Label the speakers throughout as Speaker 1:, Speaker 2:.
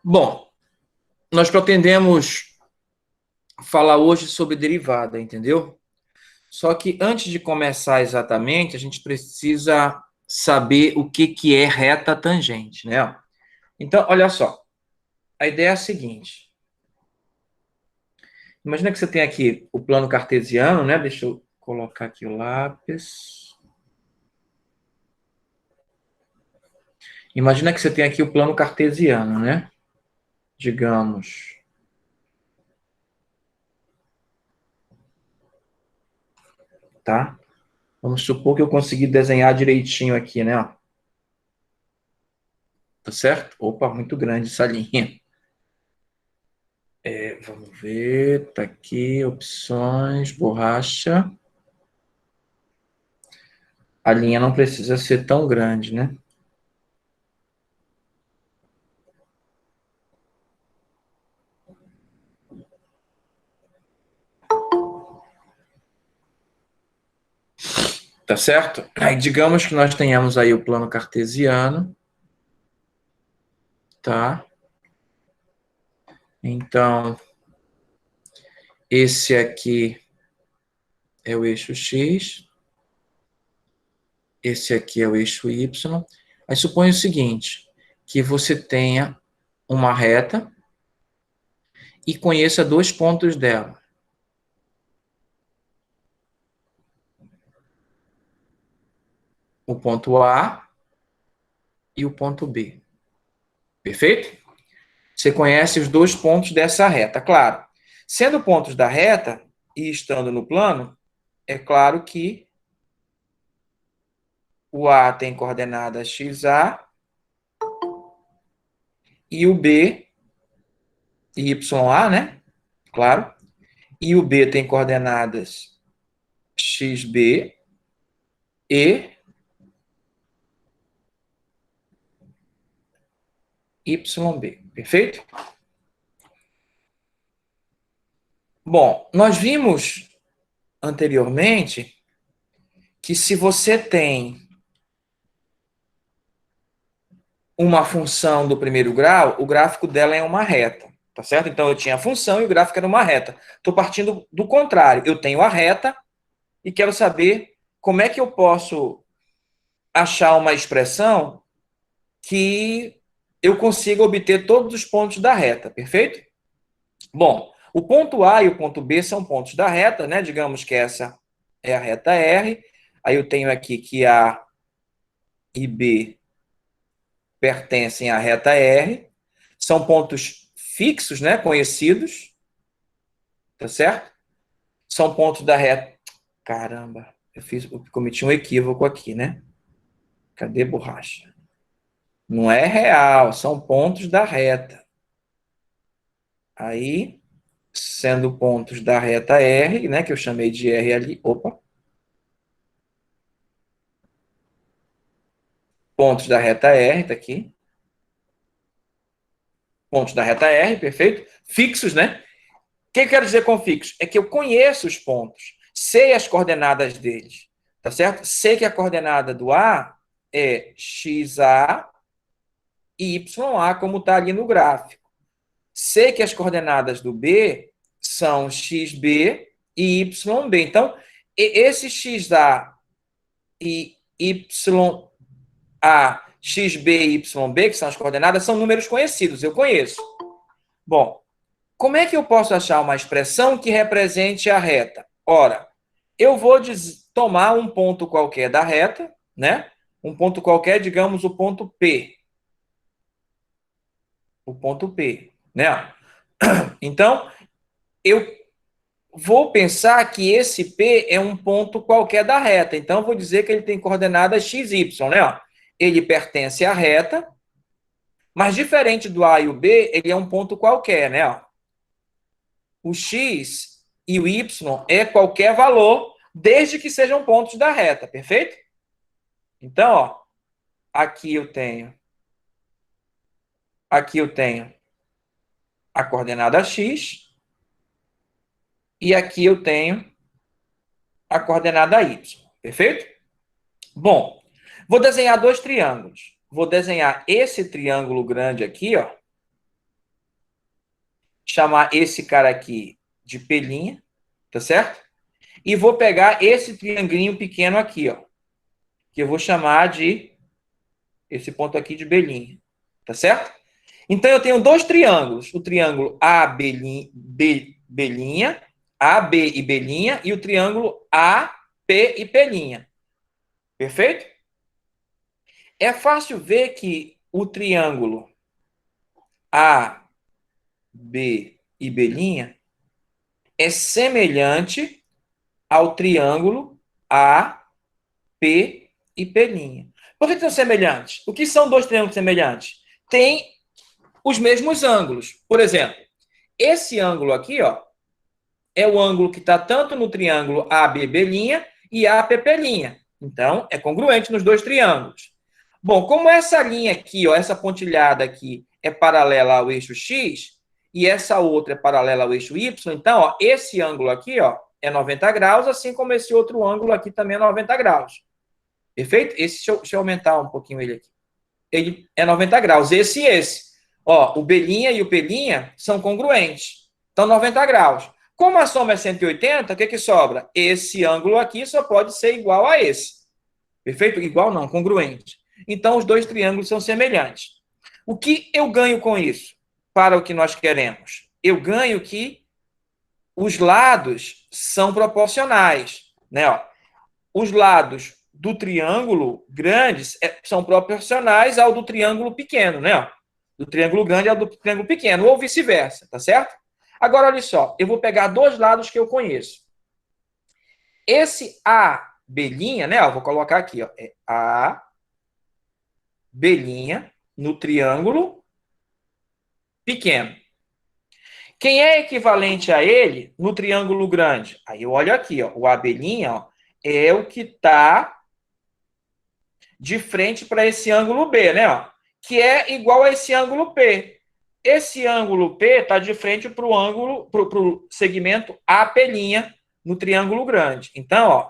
Speaker 1: Bom, nós pretendemos falar hoje sobre derivada, entendeu? Só que antes de começar exatamente, a gente precisa saber o que é reta tangente, né? Então, olha só, a ideia é a seguinte. Imagina que você tem aqui o plano cartesiano, né? Deixa eu colocar aqui o lápis. Imagina que você tem aqui o plano cartesiano, né? Digamos, tá? Vamos supor que eu consegui desenhar direitinho aqui, né? Tá certo? Opa, muito grande essa linha. Vamos ver, tá aqui, opções, borracha. A linha não precisa ser tão grande, né? Tá certo? Aí, digamos que nós tenhamos aí o plano cartesiano, tá? Então, esse aqui é o eixo X, esse aqui é o eixo Y. Aí suponha o seguinte, que você tenha uma reta e conheça dois pontos dela. O ponto A e o ponto B. Perfeito? Você conhece os dois pontos dessa reta, claro. Sendo pontos da reta e estando no plano, é claro que o A tem coordenada XA e o B, YA, né? Claro. E o B tem coordenadas XB e YB. Perfeito? Bom, nós vimos anteriormente que se você tem uma função do primeiro grau, o gráfico dela é uma reta, tá certo? Então eu tinha a função e o gráfico era uma reta. Estou partindo do contrário. Eu tenho a reta e quero saber como é que eu posso achar uma expressão que eu consiga obter todos os pontos da reta, perfeito? Bom, o ponto A e o ponto B são pontos da reta, né? Digamos que essa é a reta R. Aí eu tenho aqui que A e B pertencem à reta R. São pontos fixos, né? Conhecidos, tá certo? São pontos da reta. Caramba, eu cometi um equívoco aqui, né? Cadê borracha? Não é real, são pontos da reta. Aí, sendo pontos da reta R, né, que eu chamei de R ali, opa, pontos da reta R, tá aqui, pontos da reta R, perfeito, fixos, né? O que eu quero dizer com fixos? É que eu conheço os pontos, sei as coordenadas deles, tá certo? Sei que a coordenada do A é XA e YA, como está ali no gráfico. Sei que as coordenadas do B são XB e YB. Então, esse XA e YA, XB e YB, que são as coordenadas, são números conhecidos, eu conheço. Bom, como é que eu posso achar uma expressão que represente a reta? Ora, eu vou tomar um ponto qualquer da reta, né? Um ponto qualquer, digamos, o ponto P. O ponto P, né? Então, eu vou pensar que esse P é um ponto qualquer da reta. Então, vou dizer que ele tem coordenadas XY, né? Ele pertence à reta, mas diferente do A e o B, ele é um ponto qualquer, né? O X e o Y é qualquer valor, desde que sejam pontos da reta, perfeito? Então, ó, aqui eu tenho a coordenada X e aqui eu tenho a coordenada Y, perfeito? Bom, vou desenhar dois triângulos. Vou desenhar esse triângulo grande aqui, ó, chamar esse cara aqui de P', tá certo? E vou pegar esse triangulinho pequeno aqui, ó, que eu vou chamar de esse ponto aqui de B', tá certo? Então eu tenho dois triângulos, o triângulo AB', AB e B', e o triângulo AP e P'. Perfeito? É fácil ver que o triângulo AB e B' é semelhante ao triângulo AP e P'. Por que são semelhantes? O que são dois triângulos semelhantes? Tem os mesmos ângulos. Por exemplo, esse ângulo aqui, ó, é o ângulo que está tanto no triângulo ABB' e APP'. Então, é congruente nos dois triângulos. Bom, como essa linha aqui, ó, essa pontilhada aqui é paralela ao eixo X e essa outra é paralela ao eixo Y, então, ó, esse ângulo aqui, ó, é 90 graus, assim como esse outro ângulo aqui também é 90 graus. Perfeito? Deixa eu aumentar um pouquinho ele aqui. Ele é 90 graus. Esse e esse. Ó, o B' e o P' são congruentes. Então, 90 graus. Como a soma é 180, o que sobra? Esse ângulo aqui só pode ser igual a esse. Perfeito? Igual não, congruente. Então, os dois triângulos são semelhantes. O que eu ganho com isso? Para o que nós queremos? Eu ganho que os lados são proporcionais. Né? Ó, os lados do triângulo grande são proporcionais ao do triângulo pequeno, né? Do triângulo grande ao do triângulo pequeno, ou vice-versa, tá certo? Agora, olha só, eu vou pegar dois lados que eu conheço. Esse AB', né? Eu vou colocar aqui, ó, é AB' no triângulo pequeno. Quem é equivalente a ele no triângulo grande? Aí eu olho aqui, ó, o AB', ó, é o que está de frente para esse ângulo B, né? Ó, que é igual a esse ângulo P. Esse ângulo P está de frente para o ângulo, para o segmento AP' no triângulo grande. Então, ó,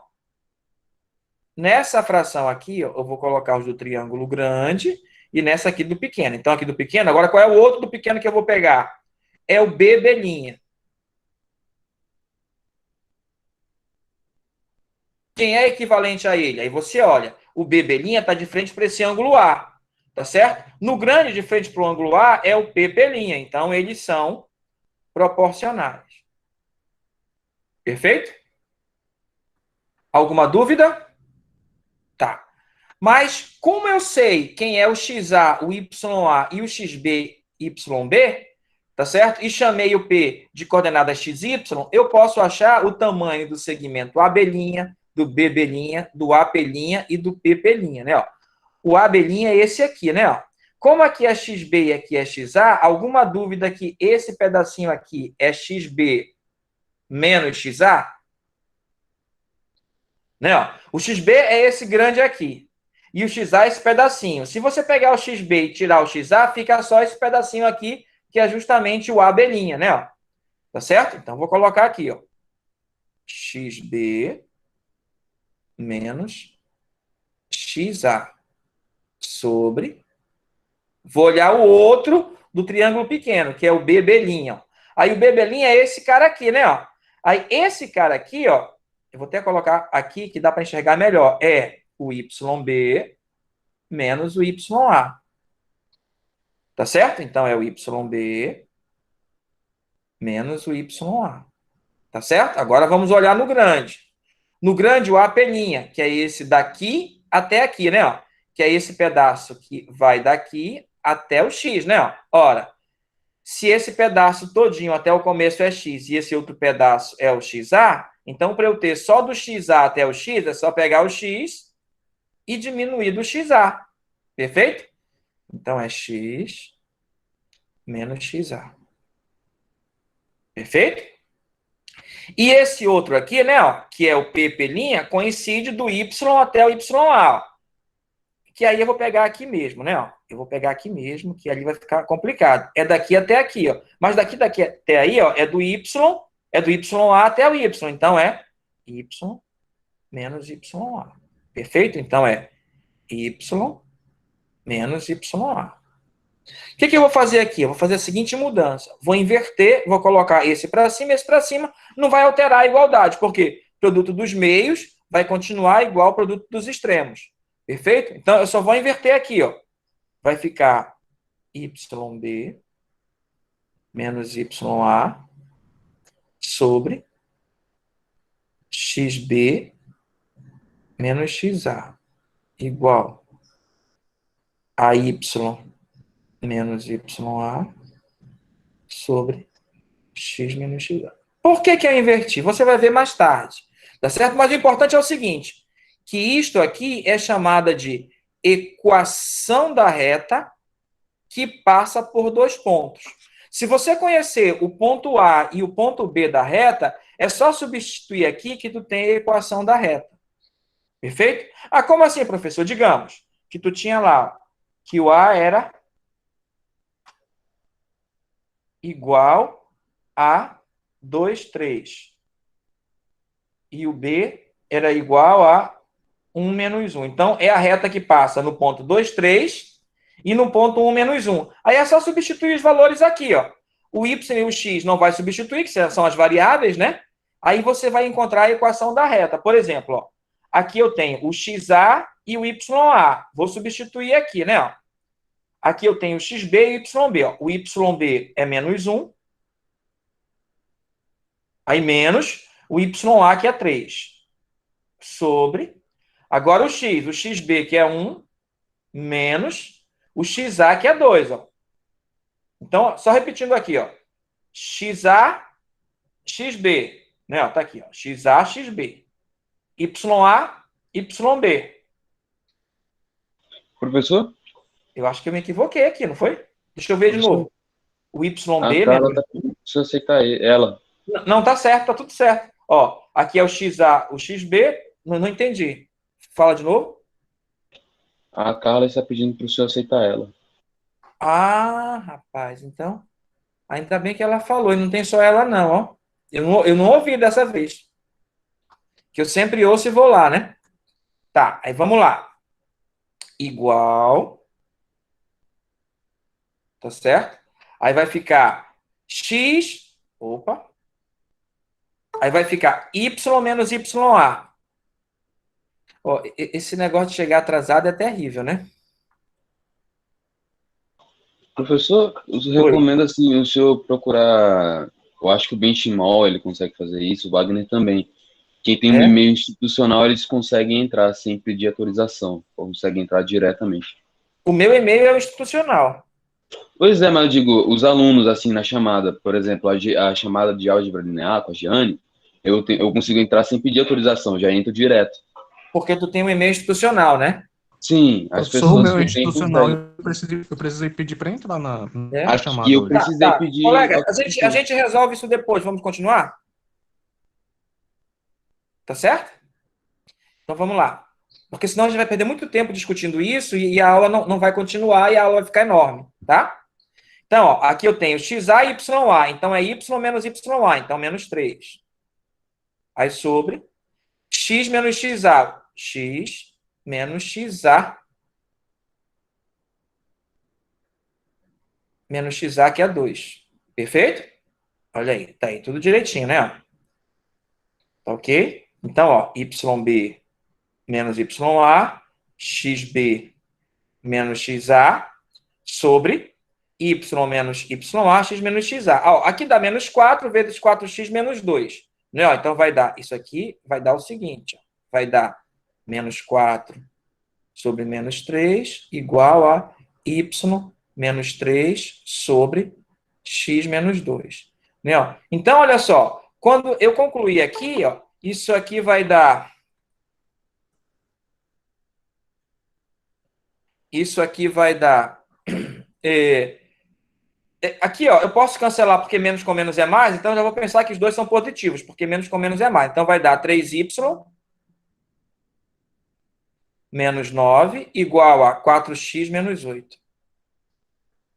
Speaker 1: nessa fração aqui, ó, eu vou colocar os do triângulo grande e nessa aqui do pequeno. Então, aqui do pequeno, agora qual é o outro do pequeno que eu vou pegar? É o BB'. Quem é equivalente a ele? Aí você olha, o BB' está de frente para esse ângulo A. Tá certo? No grande, de frente para o ângulo A, é o PP'. Então, eles são proporcionais. Perfeito? Alguma dúvida? Tá. Mas, como eu sei quem é o XA, o YA e o XB, YB, tá certo? E chamei o P de coordenada XY, eu posso achar o tamanho do segmento AB', do BB', do AP' e do PP', né? Ó, o AB' é esse aqui, né? Ó. Como aqui é XB e aqui é XA, alguma dúvida que esse pedacinho aqui é XB menos XA? Né? Ó. O XB é esse grande aqui. E o XA é esse pedacinho. Se você pegar o XB e tirar o XA, fica só esse pedacinho aqui, que é justamente o AB', né? Ó. Tá certo? Então, vou colocar aqui, ó. XB menos XA sobre. Vou olhar o outro do triângulo pequeno, que é o BB'. Ó. Aí o BB' é esse cara aqui, né? Ó. Aí esse cara aqui, ó, eu vou até colocar aqui que dá para enxergar melhor. É o YB menos o YA. Tá certo? Então é o YB menos o YA. Tá certo? Agora vamos olhar no grande. No grande, o AP', que é esse daqui até aqui, né? Ó, que é esse pedaço que vai daqui até o X, né? Ó. Ora, se esse pedaço todinho até o começo é X e esse outro pedaço é o XA, então para eu ter só do XA até o X, é só pegar o X e diminuir do XA. Perfeito? Então é X menos XA. Perfeito? E esse outro aqui, né, ó, que é o PP', coincide do Y até o YA. Que aí eu vou pegar aqui mesmo, né? Ó. Eu vou pegar aqui mesmo, que ali vai ficar complicado. É daqui até aqui, ó. Mas daqui até aí, ó, é do Y, é do YA até o Y. Então é Y menos YA. Perfeito? Então é Y menos YA. O que eu vou fazer aqui? Eu vou fazer a seguinte mudança. Vou inverter, vou colocar esse para cima, esse para cima. Não vai alterar a igualdade, porque o produto dos meios vai continuar igual ao produto dos extremos. Perfeito? Então, eu só vou inverter aqui, ó. Vai ficar YB menos YA sobre XB menos XA igual a Y menos YA sobre X menos XA. Por que eu inverti? Você vai ver mais tarde. Tá certo? Mas o importante é o seguinte, que isto aqui é chamada de equação da reta que passa por dois pontos. Se você conhecer o ponto A e o ponto B da reta, é só substituir aqui que tu tem a equação da reta. Perfeito? Ah, como assim, professor? Digamos que tu tinha lá que o A era igual a 2, 3. E o B era igual a 1 menos 1. Então, é a reta que passa no ponto 2, 3 e no ponto 1 menos 1. Aí é só substituir os valores aqui, ó. O y e o x não vai substituir, que são as variáveis, né? Aí você vai encontrar a equação da reta. Por exemplo, ó, aqui eu tenho o xa e o ya. Vou substituir aqui, né? Ó. Aqui eu tenho o xb e o yb. Ó. O yb é menos 1. Aí menos o ya, que é 3. Sobre. Agora o x. O xb, que é 1, menos o xa, que é 2. Ó. Então, só repetindo aqui, ó. xa, xb. Né? Ó, tá aqui, ó. xa, xb. ya, yb.
Speaker 2: Professor?
Speaker 1: Eu acho que eu me equivoquei aqui, não foi? Deixa eu ver de
Speaker 2: Professor?
Speaker 1: novo. O yb
Speaker 2: A
Speaker 1: menos...
Speaker 2: Carla tá pedindo pra você aceitar ela.
Speaker 1: Não, tá certo, tá tudo certo. Ó, aqui é o xa, o xb. Não entendi. Fala de novo.
Speaker 2: A Carla está pedindo para o senhor aceitar ela.
Speaker 1: Ah, rapaz, então... Ainda bem que ela falou, e não tem só ela não, ó. Eu não ouvi dessa vez. Que eu sempre ouço e vou lá, né? Tá, aí vamos lá. Igual, tá certo? Aí vai ficar x, opa. Aí vai ficar y menos ya. Ó, esse negócio de chegar atrasado é terrível, né?
Speaker 2: Professor, eu
Speaker 1: Oi.
Speaker 2: recomendo assim, o senhor procurar. Eu acho que o Benchimol ele consegue fazer isso, o Wagner também. Quem tem um
Speaker 1: É?
Speaker 2: e-mail institucional, eles conseguem entrar sem pedir autorização, conseguem entrar diretamente.
Speaker 1: O meu e-mail é o institucional.
Speaker 2: Pois é, mas eu digo, os alunos, assim, na chamada, por exemplo, a chamada de álgebra linear com a Giane, eu consigo entrar sem pedir autorização, já entro direto.
Speaker 1: Porque tu tem um e-mail institucional, né?
Speaker 2: Sim, as
Speaker 3: Professor, o
Speaker 2: pessoas
Speaker 3: meu
Speaker 2: que
Speaker 3: é
Speaker 2: eu tenho
Speaker 3: institucional,
Speaker 2: conseguem.
Speaker 3: eu precisei pedir para entrar na
Speaker 1: É?
Speaker 2: Aqui
Speaker 3: chamada
Speaker 2: eu
Speaker 3: hoje.
Speaker 2: precisei
Speaker 1: Tá.
Speaker 2: pedir
Speaker 1: Colega, a
Speaker 2: autorização.
Speaker 1: gente resolve isso depois. Vamos continuar? Tá certo? Então vamos lá. Porque senão a gente vai perder muito tempo discutindo isso e a aula não vai continuar e a aula vai ficar enorme, tá? Então, ó, aqui eu tenho xa e ya. Então é y menos ya. Então menos 3. Aí sobre x menos xa. X menos xa menos xa, que é 2. Perfeito? Olha aí, tá aí tudo direitinho, né? Tá ok? Então, ó, yb menos ya, xb menos xa, sobre y menos ya, x menos xa. Ó, aqui dá menos 4 vezes 4x menos 2. Né? Ó, então vai dar, isso aqui vai dar o seguinte, ó, vai dar menos 4 sobre menos 3 igual a y menos 3 sobre x menos 2. Né? Ó, então, olha só, quando eu concluir aqui, ó, isso aqui vai dar... Isso aqui vai dar... É, aqui, ó, eu posso cancelar porque menos com menos é mais, então eu já vou pensar que os dois são positivos, porque menos com menos é mais. Então vai dar 3y menos 9 igual a 4x menos 8.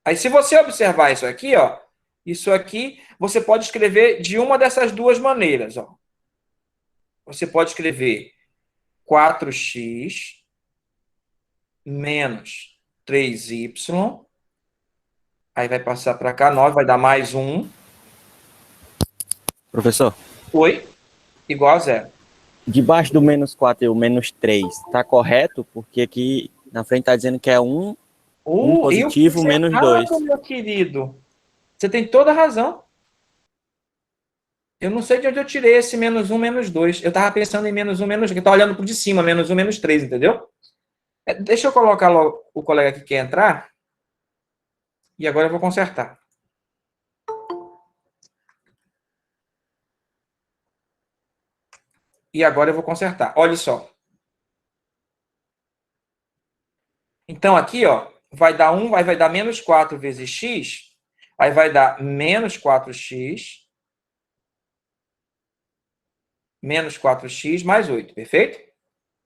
Speaker 1: Aí, se você observar isso aqui você pode escrever de uma dessas duas maneiras. Ó. Você pode escrever 4x menos 3y Aí vai passar para cá, 9, vai dar mais 1.
Speaker 4: Professor,
Speaker 1: Oi, igual a 0.
Speaker 4: debaixo do menos 4 e o menos 3, tá correto? Porque aqui na frente tá dizendo que é um
Speaker 1: Eu
Speaker 4: positivo,
Speaker 1: fiz
Speaker 4: menos 2.
Speaker 1: errado, meu querido. Você tem toda a razão. Eu não sei de onde eu tirei esse menos 1, menos 2. Eu estava pensando em menos 1, menos 2. Eu estava olhando por de cima, menos 1, menos 3, entendeu? Deixa eu colocar logo o colega que quer entrar. E agora eu vou consertar. E agora eu vou consertar. Olha só. Então, aqui, ó, vai dar 1, vai dar menos 4 vezes x. Aí vai dar menos 4x. Menos 4x mais 8, perfeito?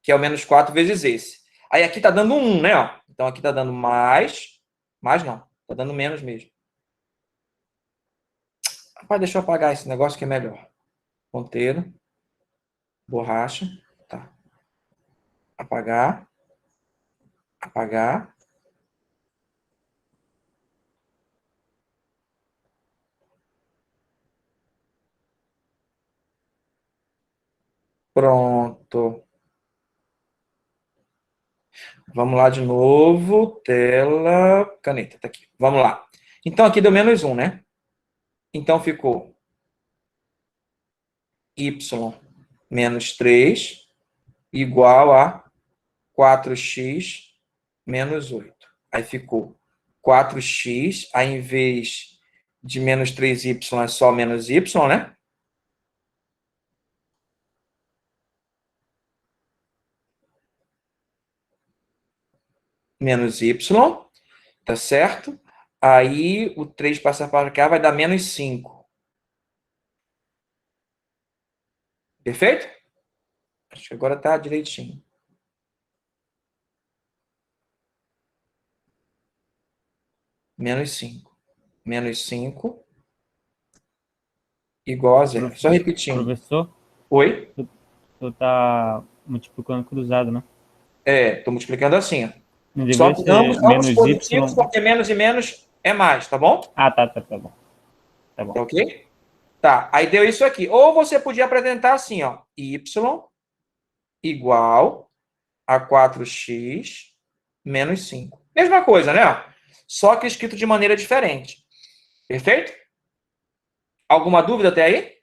Speaker 1: Que é o menos 4 vezes esse. Aí aqui está dando 1, né? Ó. Então, aqui está dando mais. Mais não. Está dando menos mesmo. Rapaz, deixa eu apagar esse negócio que é melhor. Ponteiro. Borracha. Tá. Apagar. Apagar. Pronto. Vamos lá de novo. Tela. Caneta, tá aqui. Vamos lá. Então, aqui deu menos 1, né? Então, ficou y menos 3 igual a 4x menos 8. Aí ficou 4x, aí em vez de menos 3y é só menos y, né? Menos y, tá certo? Aí o 3 passa para cá, vai dar menos 5. Perfeito? Acho que agora tá direitinho. Menos 5. Menos 5 igual a 0. Só repetindo.
Speaker 5: Professor,
Speaker 1: Oi?
Speaker 5: tu tá multiplicando cruzado, né?
Speaker 1: Tô multiplicando assim, ó.
Speaker 5: Não
Speaker 1: Só
Speaker 5: deveria
Speaker 1: que
Speaker 5: ser
Speaker 1: ambos
Speaker 5: menos
Speaker 1: positivos,
Speaker 5: y.
Speaker 1: porque menos e menos é mais, tá bom?
Speaker 5: Ah, tá bom. Tá bom.
Speaker 1: Tá ok? Tá, aí deu isso aqui. Ou você podia apresentar assim, ó. Y igual a 4x menos 5. Mesma coisa, né? Só que escrito de maneira diferente. Perfeito? Alguma dúvida até aí?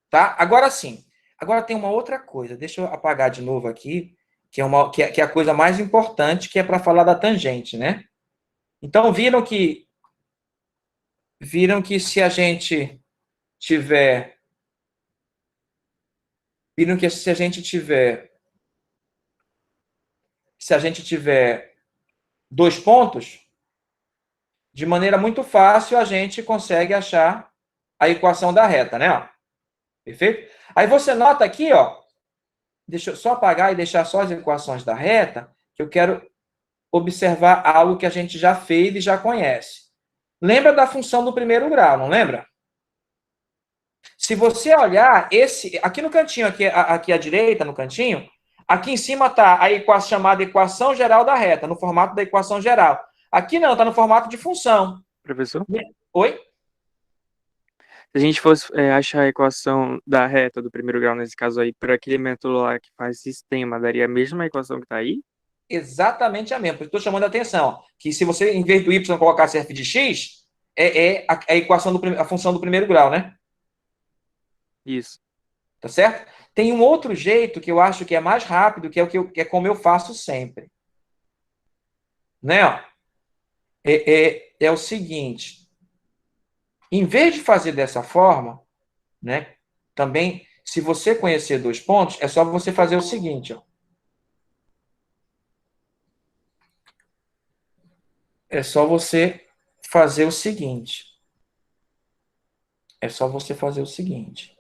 Speaker 1: Tá? Agora sim. Agora tem uma outra coisa. Deixa eu apagar de novo aqui, que é a coisa mais importante, que é para falar da tangente, né? Então, viram que se a gente tiver dois pontos, de maneira muito fácil a gente consegue achar a equação da reta, né? Perfeito? Aí você nota aqui, ó, deixa eu só apagar e deixar só as equações da reta, que eu quero observar algo que a gente já fez e já conhece. Lembra da função do primeiro grau, não lembra? Se você olhar, aqui no cantinho, aqui à direita, no cantinho, aqui em cima está a equação chamada equação geral da reta, no formato da equação geral. Aqui não, está no formato de função.
Speaker 6: Professor?
Speaker 1: Oi?
Speaker 6: Se a gente fosse achar a equação da reta do primeiro grau, nesse caso aí, por aquele método lá que faz sistema, daria a mesma equação que está aí?
Speaker 1: Exatamente a mesma. Estou chamando a atenção. Que se você, em vez do y, colocasse f de x, é a equação a função do primeiro grau, né?
Speaker 6: Isso.
Speaker 1: Tá certo? Tem um outro jeito que eu acho que é mais rápido, que é como eu faço sempre. Né? É o seguinte. Em vez de fazer dessa forma, né? Também, se você conhecer dois pontos, é só você fazer o seguinte, ó. É só você fazer o seguinte. É só você fazer o seguinte.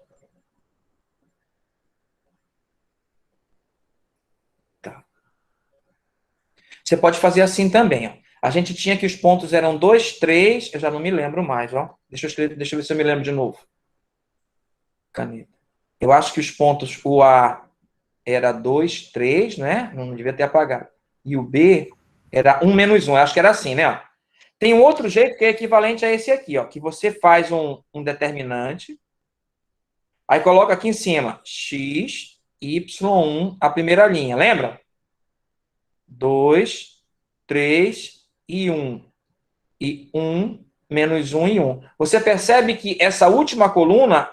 Speaker 1: Tá. Você pode fazer assim também, ó. A gente tinha que os pontos eram 2, 3, eu já não me lembro mais, ó. Deixa eu ver se eu me lembro de novo. Caneta. Eu acho que os pontos, o A era 2, 3, né? Não devia ter apagado. e o B era 1 menos 1. Eu acho que era assim, né? Ó. Tem um outro jeito que é equivalente a esse aqui, ó, que você faz um determinante, aí coloca aqui em cima x, y1, a primeira linha, lembra? 2, 3 e 1. E 1, menos 1 e 1. Você percebe que essa última coluna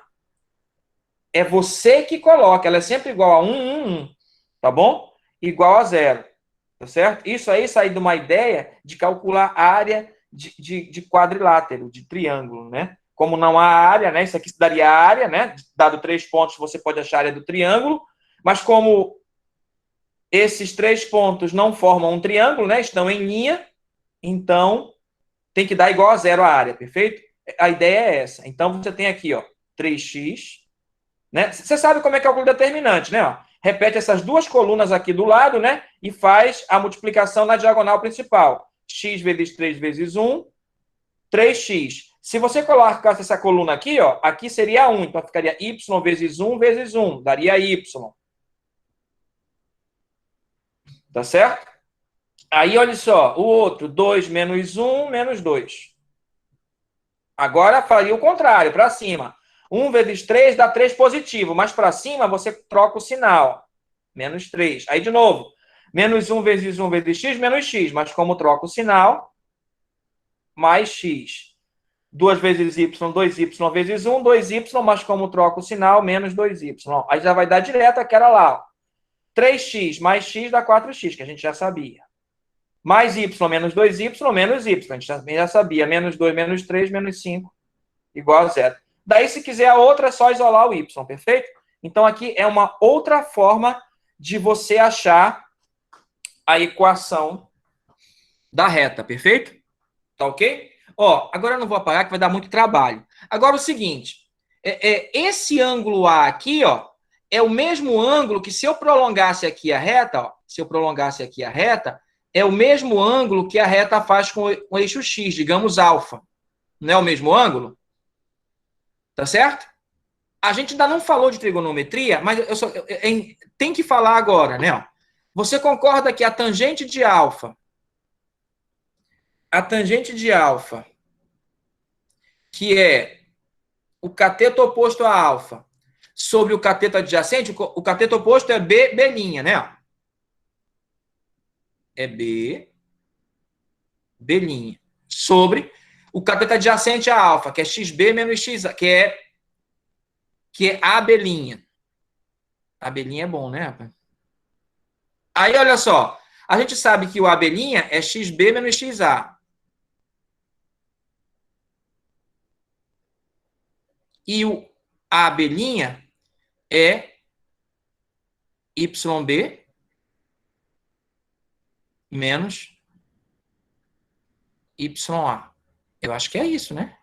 Speaker 1: é você que coloca, ela é sempre igual a 1, 1, 1, tá bom? Igual a 0, tá certo? Isso aí sai de uma ideia de calcular a área de quadrilátero, de triângulo, né? Como não há área, né? Isso aqui daria a área, né? Dado 3 pontos, você pode achar a área do triângulo, mas como esses 3 pontos não formam um triângulo, né? Estão em linha, então tem que dar igual a 0 a área, perfeito? A ideia é essa. Então você tem aqui, ó, 3x, né? Você sabe como é que calcula o determinante, né? Ó, repete essas duas colunas aqui do lado, né? E faz a multiplicação na diagonal principal. X vezes 3 vezes 1, 3x. Se você colocasse essa coluna aqui, ó, aqui seria 1. Então ficaria y vezes 1 vezes 1. Daria y. Tá certo? Aí, olha só, o outro, 2 menos 1 menos 2. Agora faria o contrário, para cima. 1 vezes 3 dá 3 positivo, mas para cima você troca o sinal. Menos 3. Aí, de novo, menos 1 vezes 1 vezes x, menos x. Mas como troca o sinal, mais x. 2 vezes y, 2y vezes 1, 2y, mas como troca o sinal, menos 2y. Aí já vai dar direto aquela lá. Ó. 3x mais x dá 4x, que a gente já sabia. Mais y menos 2y menos y. A gente já sabia. Menos 2 menos 3 menos 5 igual a 0. Daí, se quiser a outra, é só isolar o y, perfeito? Então, aqui é uma outra forma de você achar a equação da reta, perfeito? Tá ok? Ó, agora eu não vou apagar, que vai dar muito trabalho. Agora, o seguinte, esse ângulo A aqui, ó, é o mesmo ângulo que se eu prolongasse aqui a reta, ó, se eu prolongasse aqui a reta, é o mesmo ângulo que a reta faz com o eixo x, digamos alfa. Não é o mesmo ângulo? Tá certo? A gente ainda não falou de trigonometria, mas tem que falar agora, né? Ó. Você concorda que a tangente de alfa, que é o cateto oposto a alfa, sobre o cateto adjacente, o cateto oposto é B, B', né? É B, B', sobre o cateto adjacente a alfa, que é xb menos x, que é AB'. AB' é bom, né? Aí, olha só, a gente sabe que o AB' é xb menos xa. E o AB' é YB menos YA. Eu acho que é isso, né?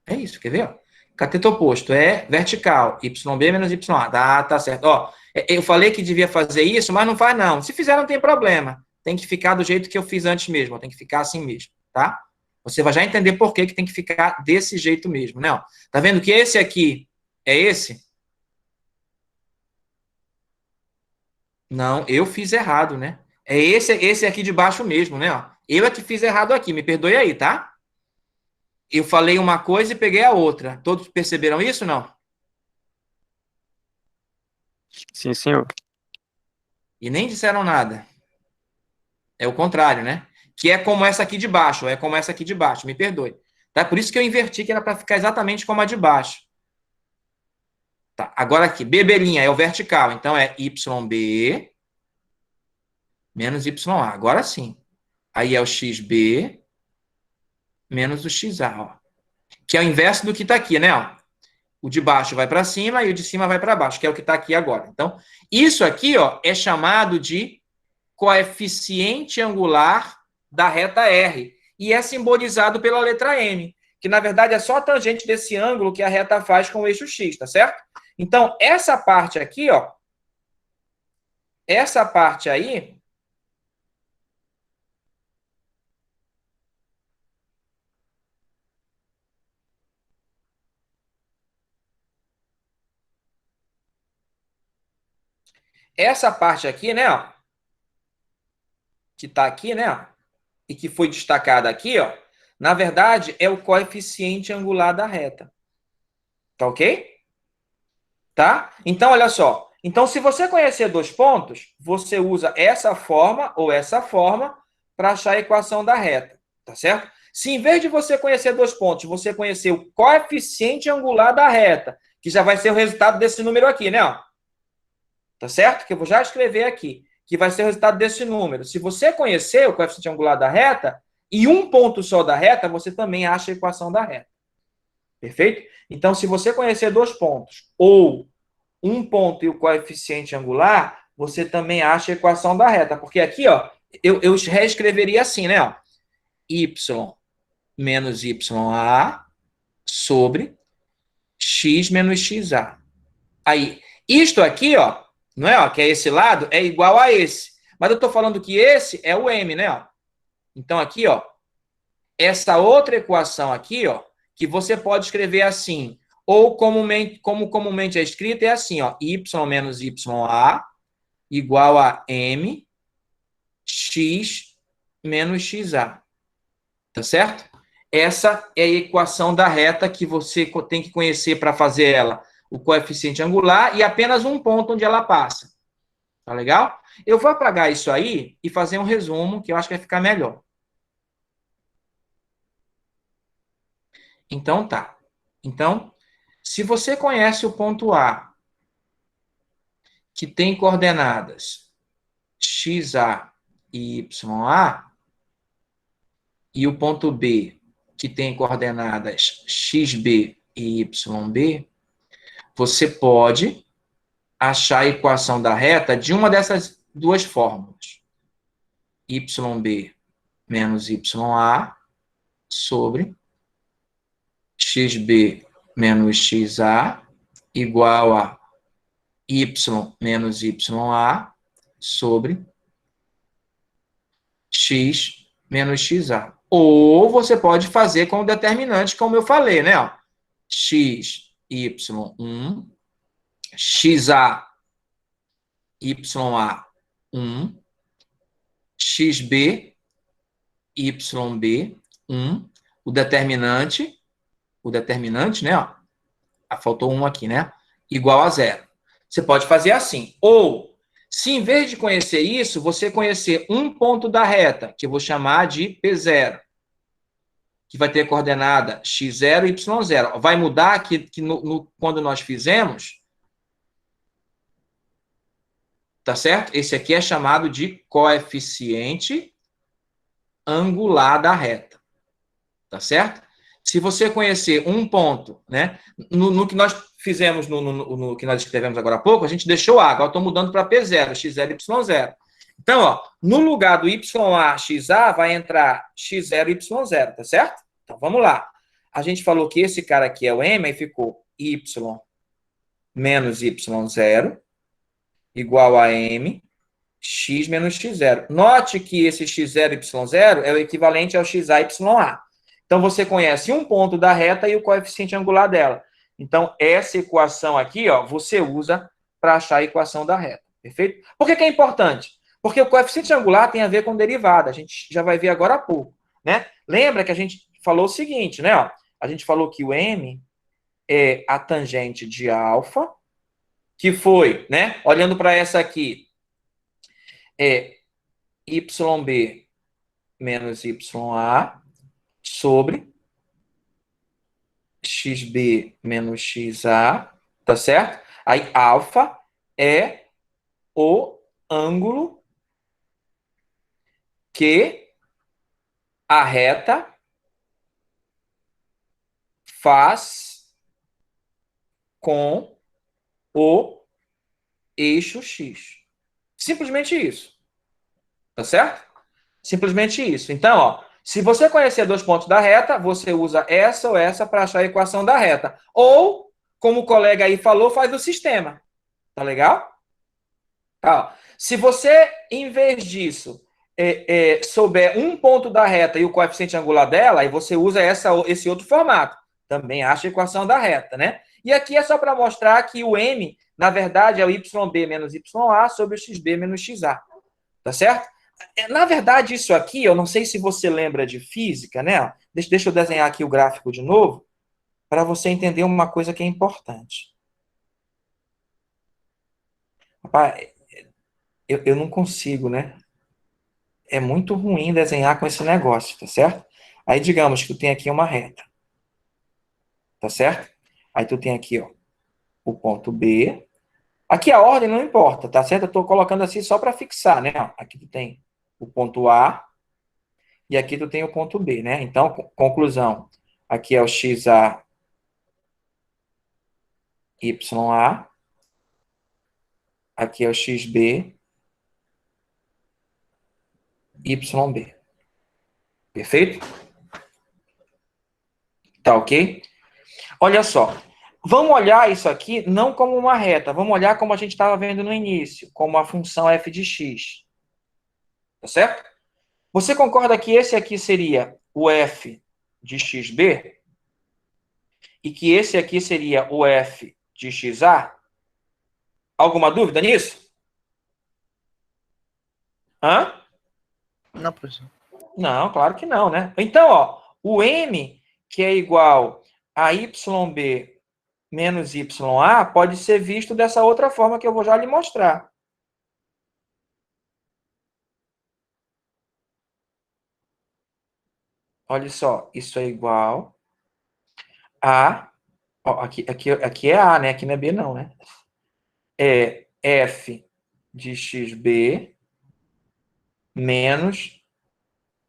Speaker 1: É isso, quer ver? Cateto oposto é vertical, YB menos YA. Tá certo. Ó, eu falei que devia fazer isso, mas não faz não. Se fizer, não tem problema. Tem que ficar do jeito que eu fiz antes mesmo. Tem que ficar assim mesmo, tá? Você vai já entender por que tem que ficar desse jeito mesmo, né? Ó, tá vendo que esse aqui é esse? Não, eu fiz errado, né? É esse aqui de baixo mesmo, né? Ó. Eu é que fiz errado aqui, me perdoe aí, tá? Eu falei uma coisa e peguei a outra. Todos perceberam isso, não?
Speaker 6: Sim, senhor.
Speaker 1: E nem disseram nada. É o contrário, né? Que é como essa aqui de baixo, é como essa aqui de baixo, me perdoe. Tá? Por isso que eu inverti, que era para ficar exatamente como a de baixo. Tá. Agora aqui, B' é o vertical, então é YB menos YA. Agora sim. Aí é o XB menos o XA, ó. Que é o inverso do que está aqui, né? Ó. O de baixo vai para cima e o de cima vai para baixo, que é o que está aqui agora. Então, isso aqui, ó, é chamado de coeficiente angular da reta R. E é simbolizado pela letra M, que na verdade é só a tangente desse ângulo que a reta faz com o eixo X, tá certo? Então, essa parte aqui, ó, essa parte aí, essa parte aqui, né, ó, que está aqui, né? E que foi destacada aqui, ó, na verdade, é o coeficiente angular da reta. Tá ok? Tá? Então, olha só. Então, se você conhecer dois pontos, você usa essa forma ou essa forma para achar a equação da reta. Tá certo? Se em vez de você conhecer dois pontos, você conhecer o coeficiente angular da reta, que já vai ser o resultado desse número aqui, né? Ó. Tá certo? Que eu vou já escrever aqui, que vai ser o resultado desse número. Se você conhecer o coeficiente angular da reta e um ponto só da reta, você também acha a equação da reta. Perfeito? Então, se você conhecer dois pontos ou um ponto e o coeficiente angular, você também acha a equação da reta. Porque aqui, ó, eu reescreveria assim, né? Ó, y menos YA sobre x menos XA. Aí, isto aqui, ó, não é, ó, que é esse lado, é igual a esse. Mas eu estou falando que esse é o M, né? Ó. Então, aqui, ó, essa outra equação aqui, ó, que você pode escrever assim, ou como comumente é escrito, é assim, ó, y menos YA igual a M x menos XA. Tá certo? Essa é a equação da reta que você tem que conhecer para fazer ela, o coeficiente angular e apenas um ponto onde ela passa. Tá legal? Eu vou apagar isso aí e fazer um resumo, que eu acho que vai ficar melhor. Então, tá. Então, se você conhece o ponto A, que tem coordenadas XA e YA, e o ponto B, que tem coordenadas XB e YB, você pode achar a equação da reta de uma dessas duas fórmulas. YB menos YA sobre XB menos XA igual a Y menos YA sobre X menos XA. Ou você pode fazer com o determinante, como eu falei, né? Ó, X, Y1, XA, YA1, XB, YB1, o determinante, né? Ó, faltou um aqui, né? Igual a zero. Você pode fazer assim. Ou, se em vez de conhecer isso, você conhecer um ponto da reta, que eu vou chamar de P0, que vai ter coordenada x0 e y0. Vai mudar que quando nós fizemos, tá certo? Esse aqui é chamado de coeficiente angular da reta. Tá certo? Se você conhecer um ponto, né? No que nós fizemos, no que nós escrevemos agora há pouco, a gente deixou A. Agora estou mudando para P0, x0 e y0. Então, ó, no lugar do YA, XA, vai entrar x0 e y0, tá certo? Então, vamos lá. A gente falou que esse cara aqui é o M, aí ficou y menos y0 igual a M x menos x0. Note que esse x0 e y0 é o equivalente ao xa e ya. Então, você conhece um ponto da reta e o coeficiente angular dela. Então, essa equação aqui, ó, você usa para achar a equação da reta. Perfeito? Por que é importante? Porque o coeficiente angular tem a ver com derivada. A gente já vai ver agora há pouco. Né? Lembra que a gente falou o seguinte, né? Ó, a gente falou que o M é a tangente de alfa, que foi, né? Olhando para essa aqui, é YB menos YA sobre XB menos XA, tá certo? Aí, alfa é o ângulo que a reta faz com o eixo X. Simplesmente isso. Tá certo? Simplesmente isso. Então, ó, se você conhecer dois pontos da reta, você usa essa ou essa para achar a equação da reta. Ou, como o colega aí falou, faz o sistema. Tá legal? Tá. Se você, em vez disso, souber um ponto da reta e o coeficiente angular dela, aí você usa esse outro formato. Também acha a equação da reta, né? E aqui é só para mostrar que o M, na verdade, é o YB menos YA sobre o XB menos XA. Tá certo? Na verdade, isso aqui, eu não sei se você lembra de física, né? Deixa eu desenhar aqui o gráfico de novo, para você entender uma coisa que é importante. Rapaz, eu não consigo, né? É muito ruim desenhar com esse negócio, tá certo? Aí, digamos que tu tem aqui uma reta, tá certo? Aí tu tem aqui, ó, o ponto B. Aqui a ordem não importa, tá certo? Eu estou colocando assim só para fixar, né? Aqui tu tem o ponto A e aqui tu tem o ponto B, né? Então, conclusão. Aqui é o XA, YA. Aqui é o XB, YB. Perfeito? Tá ok? Olha só. Vamos olhar isso aqui não como uma reta, vamos olhar como a gente estava vendo no início, como a função f de x. Tá certo? Você concorda que esse aqui seria o f de xb? E que esse aqui seria o f de xa? Alguma dúvida nisso? Hã?
Speaker 7: Não, professor.
Speaker 1: Não, claro que não, né? Então, ó, o m, que é igual a yb menos ya, pode ser visto dessa outra forma que eu vou já lhe mostrar. Olha só, isso é igual a... Ó, aqui é A, né? Aqui não é B, não, né? É f de xb menos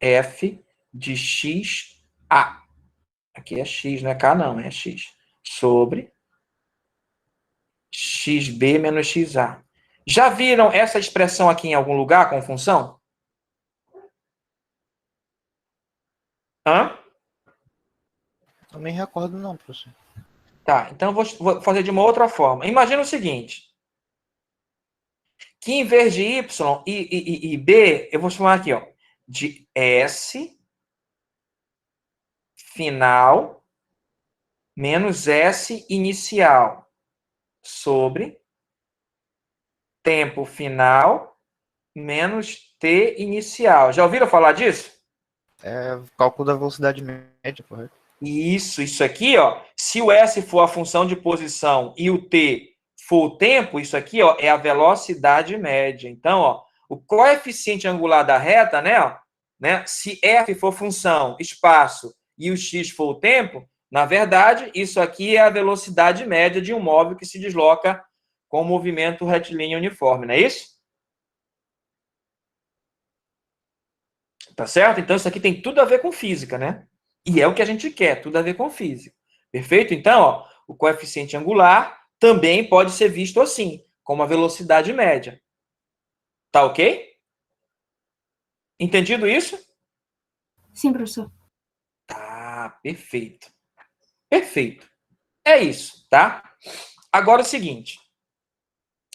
Speaker 1: f de xa. Aqui é x, não é k, não, é x. Sobre xb menos xa. Já viram essa expressão aqui em algum lugar com função? Hã?
Speaker 7: Não me recordo, não, professor.
Speaker 1: Tá, então eu vou fazer de uma outra forma. Imagina o seguinte, que em vez de y e b, eu vou chamar aqui, ó, de s final menos s inicial sobre tempo final menos t inicial. Já ouviram falar disso?
Speaker 7: É o cálculo da velocidade média, correto?
Speaker 1: Isso aqui, ó, se o s for a função de posição e o t for o tempo, isso aqui, ó, é a velocidade média. Então, ó, o coeficiente angular da reta, né, ó, né, se f for função, espaço, e o x for o tempo, na verdade, isso aqui é a velocidade média de um móvel que se desloca com movimento retilíneo uniforme, não é isso? Tá certo? Então, isso aqui tem tudo a ver com física, né? E é o que a gente quer, tudo a ver com física. Perfeito? Então, ó, o coeficiente angular também pode ser visto assim, como a velocidade média. Tá ok? Entendido isso?
Speaker 8: Sim, professor.
Speaker 1: Tá, perfeito. Perfeito. É isso, tá? Agora é o seguinte.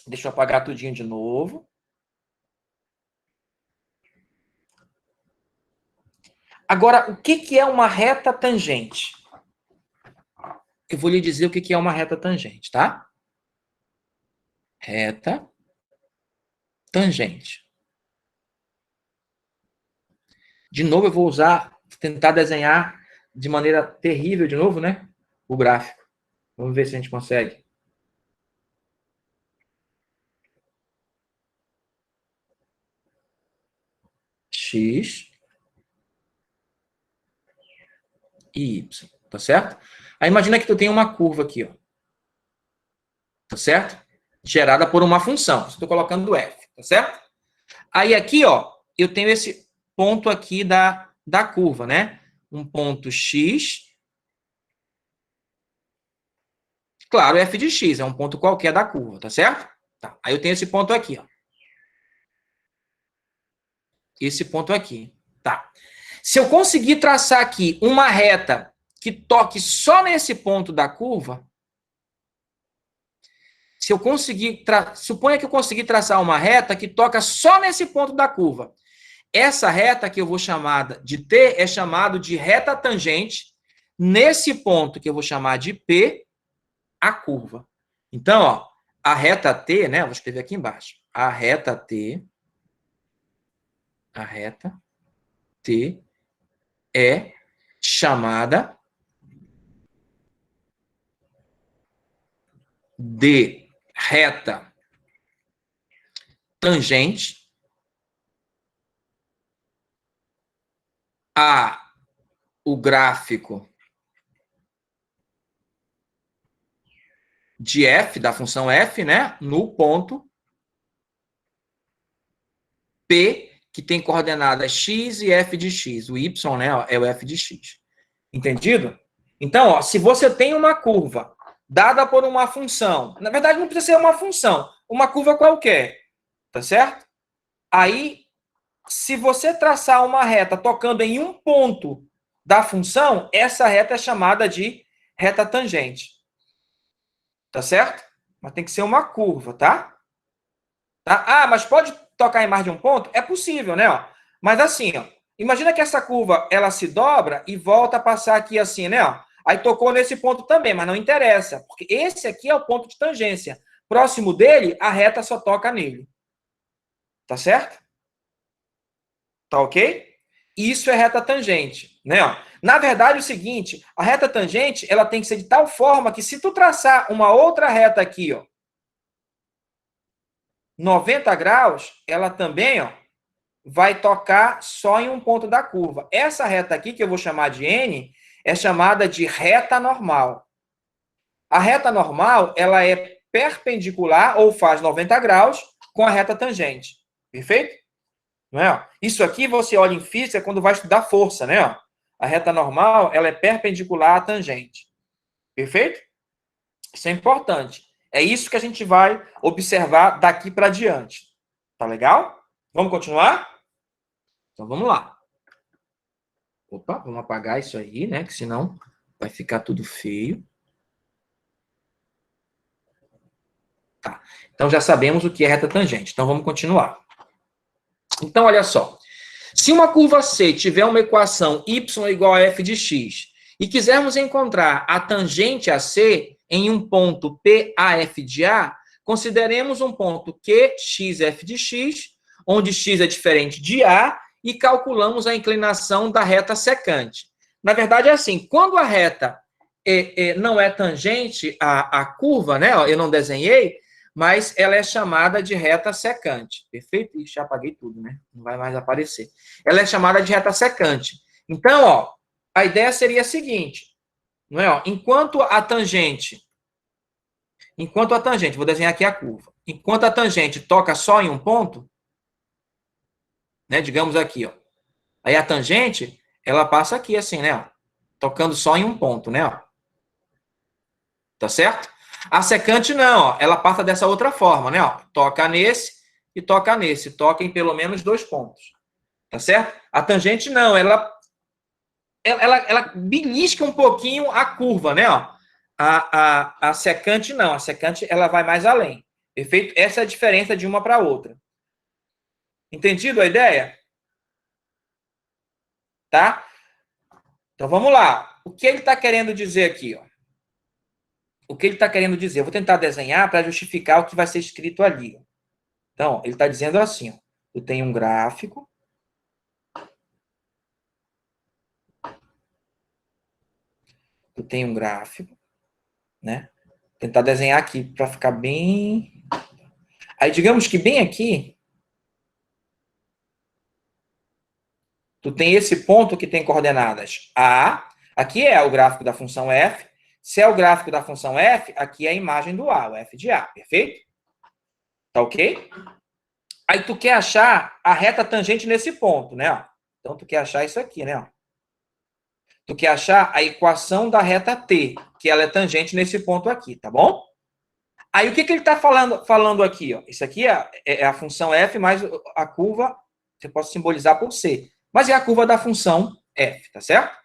Speaker 1: Deixa eu apagar tudinho de novo. Agora, o que é uma reta tangente? Eu vou lhe dizer o que é uma reta tangente, tá? Reta tangente. De novo, eu vou tentar desenhar de maneira terrível de novo, né? O gráfico. Vamos ver se a gente consegue. X e Y, tá certo? Aí imagina que tu tem uma curva aqui, ó. Tá certo? Gerada por uma função. Estou colocando f, tá certo? Aí aqui, ó, eu tenho esse ponto aqui da curva, né? Um ponto x. Claro, f de x é um ponto qualquer da curva, tá certo? Tá. Aí eu tenho esse ponto aqui, ó. Esse ponto aqui, tá? Se eu conseguir traçar aqui uma reta que toque só nesse ponto da curva, se eu conseguir, suponha que eu consegui traçar uma reta que toca só nesse ponto da curva. Essa reta que eu vou chamar de T é chamado de reta tangente nesse ponto que eu vou chamar de P, a curva. Então, ó, a reta T, né? Vou escrever aqui embaixo. A reta T A reta T é chamada de reta tangente a o gráfico de f, da função f, né, no ponto P, que tem coordenadas x e f de x. O y, né, é o f de x. Entendido? Então, ó, se você tem uma curva dada por uma função, na verdade não precisa ser uma função, uma curva qualquer, tá certo? Aí, se você traçar uma reta tocando em um ponto da função, essa reta é chamada de reta tangente. Tá certo? Mas tem que ser uma curva, tá? Ah, mas pode tocar em mais de um ponto? É possível, né? Ó. Mas assim, ó, imagina que essa curva ela se dobra e volta a passar aqui assim, né? Ó. Aí tocou nesse ponto também, mas não interessa, porque esse aqui é o ponto de tangência. Próximo dele, a reta só toca nele. Tá certo? Tá ok? Isso é reta tangente, né? Ó. Na verdade, é o seguinte, a reta tangente, ela tem que ser de tal forma que se tu traçar uma outra reta aqui, ó, 90 graus, ela também, ó, vai tocar só em um ponto da curva. Essa reta aqui, que eu vou chamar de N, é chamada de reta normal. A reta normal, ela é perpendicular ou faz 90 graus com a reta tangente. Perfeito? Não é? Isso aqui você olha em física quando vai estudar força, né? A reta normal, ela é perpendicular à tangente. Perfeito? Isso é importante. É isso que a gente vai observar daqui para diante. Tá legal? Vamos continuar? Então vamos lá. Opa, vamos apagar isso aí, né? Que senão vai ficar tudo feio. Tá. Então já sabemos o que é reta tangente. Então vamos continuar. Então olha só. Se uma curva C tiver uma equação y igual a f de x e quisermos encontrar a tangente a C em um ponto PAF de A, consideremos um ponto QXF de x, onde x é diferente de A, e calculamos a inclinação da reta secante. Na verdade, é assim, quando a reta não é tangente à curva, né? Eu não desenhei, mas ela é chamada de reta secante. Perfeito? Ixi, já apaguei tudo, né? Não vai mais aparecer. Ela é chamada de reta secante. Então, ó, a ideia seria a seguinte, não é? Ó, enquanto a tangente, vou desenhar aqui a curva. Enquanto a tangente toca só em um ponto, né? Digamos aqui, ó. Aí a tangente, ela passa aqui assim, né? Ó, tocando só em um ponto, né? Ó. Tá certo? A secante não, ó, ela passa dessa outra forma, né? Ó, toca nesse e toca nesse, toca em pelo menos 2 pontos. Tá certo? A tangente não, ela belisca um pouquinho a curva, né? Ó. A secante não, a secante ela vai mais além. Perfeito? Essa é a diferença de uma para outra. Entendido a ideia? Tá? Então vamos lá. O que ele está querendo dizer aqui? Ó? O que ele está querendo dizer? Eu vou tentar desenhar para justificar o que vai ser escrito ali. Ó. Então, ele está dizendo assim: ó, eu tenho um gráfico. Eu tenho um gráfico, né? Vou tentar desenhar aqui para ficar bem. Aí, digamos que bem aqui, tu tem esse ponto que tem coordenadas A. Aqui é o gráfico da função f. Se é o gráfico da função f, aqui é a imagem do A, o f de A, perfeito? Tá ok? Aí tu quer achar a reta tangente nesse ponto, né? Então tu quer achar isso aqui, né? Tu quer achar a equação da reta t, que ela é tangente nesse ponto aqui, tá bom? Aí o que ele está falando aqui? Ó? Isso aqui é a função f mais a curva, você pode simbolizar por c. Mas é a curva da função f, tá certo?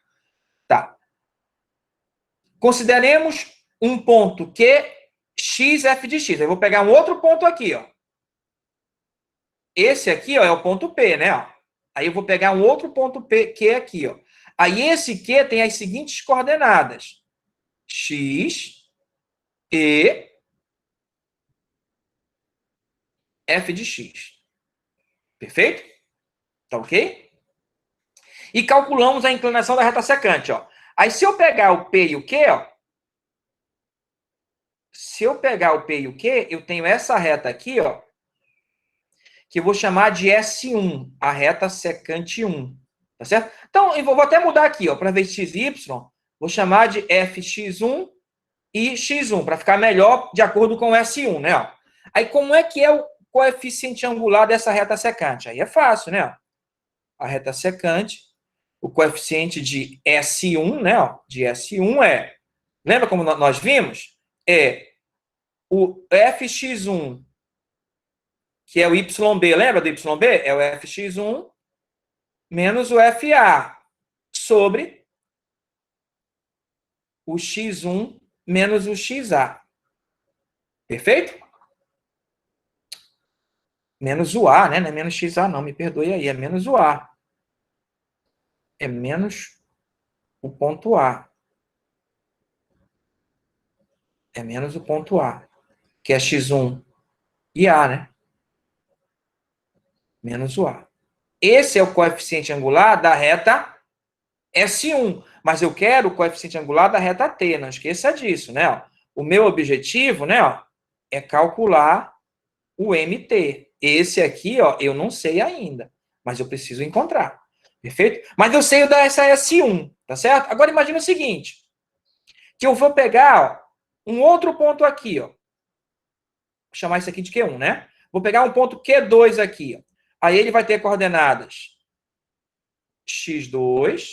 Speaker 1: Tá. Consideremos um ponto Q, x, f de x. Eu vou pegar um outro ponto aqui, ó. Esse aqui, ó, é o ponto P, né? Ó. Aí eu vou pegar um outro ponto P, Q aqui, ó. Aí esse Q tem as seguintes coordenadas. X e f de x. Perfeito? Tá ok? E calculamos a inclinação da reta secante, ó. Aí, se eu pegar o P e o Q, ó. Se eu pegar o P e o Q, eu tenho essa reta aqui, ó. Que eu vou chamar de S1, a reta secante 1. Tá certo? Então, eu vou até mudar aqui, ó. Para ver x e y, vou chamar de fx1 e x1, para ficar melhor de acordo com o S1, né? Ó. Aí, como é que é o coeficiente angular dessa reta secante? Aí é fácil, né? Ó. A reta secante, o coeficiente de S1, né? Ó, de S1 é... Lembra como nós vimos? É o fx1, que é o YB. Lembra do YB? É o fx1 menos o FA sobre o x1 menos o XA. Perfeito? Menos o A, né? Não é menos XA, não. Me perdoe aí. É menos o A. É menos o ponto A. É menos o ponto A. Que é x1 e A, né? Menos o A. Esse é o coeficiente angular da reta S1. Mas eu quero o coeficiente angular da reta T. Não esqueça disso, né? Ó. O meu objetivo, né? Ó, é calcular o MT. Esse aqui, ó, eu não sei ainda, mas eu preciso encontrar. Perfeito? Mas eu sei o dessa S1, tá certo? Agora imagina o seguinte, que eu vou pegar, ó, um outro ponto aqui, ó. Vou chamar isso aqui de Q1, né? Vou pegar um ponto Q2 aqui, ó. Aí ele vai ter coordenadas x2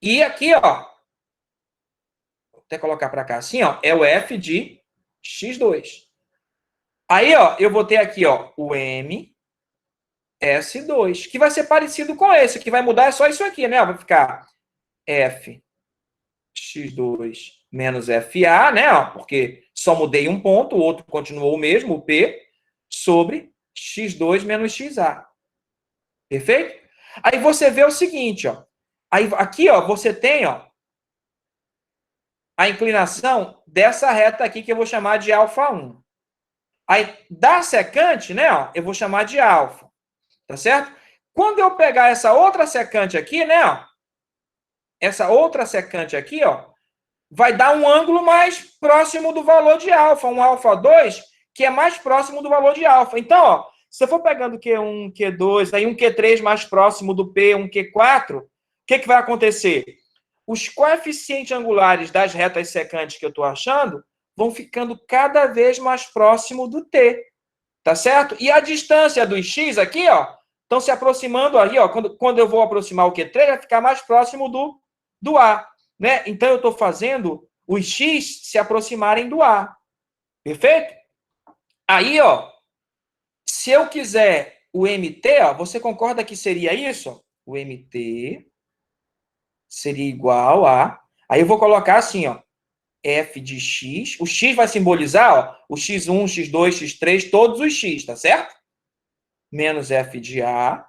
Speaker 1: e aqui, ó, vou até colocar para cá assim, ó, é o f de x2. Aí, ó, eu vou ter aqui, ó, o M S2, que vai ser parecido com esse, que vai mudar é só isso aqui, né? Vai ficar F x2 menos FA, né? Ó, porque só mudei um ponto, o outro continuou o mesmo, o P, sobre x2 menos XA. Perfeito? Aí você vê o seguinte, ó. Aí, aqui, ó, você tem, ó, a inclinação dessa reta aqui, que eu vou chamar de α1. Aí, da secante, né, ó, eu vou chamar de alfa. Tá certo? Quando eu pegar essa outra secante aqui, né, ó, essa outra secante aqui, ó, vai dar um ângulo mais próximo do valor de alfa, um alfa2, que é mais próximo do valor de alfa. Então, ó, se eu for pegando Q1, Q2, aí um Q3 mais próximo do P, um Q4, o que vai acontecer? Os coeficientes angulares das retas secantes que eu estou achando vão ficando cada vez mais próximo do T. Tá certo? E a distância dos x aqui, ó, estão se aproximando aí, ó. Quando eu vou aproximar o Q3, vai ficar mais próximo do A. Né? Então, eu estou fazendo os x se aproximarem do A. Perfeito? Aí, ó, se eu quiser o MT, ó, você concorda que seria isso? O MT seria igual a... Aí eu vou colocar assim, ó. F de x. O x vai simbolizar, ó, o x1, x2, x3, todos os x, tá certo? Menos f de a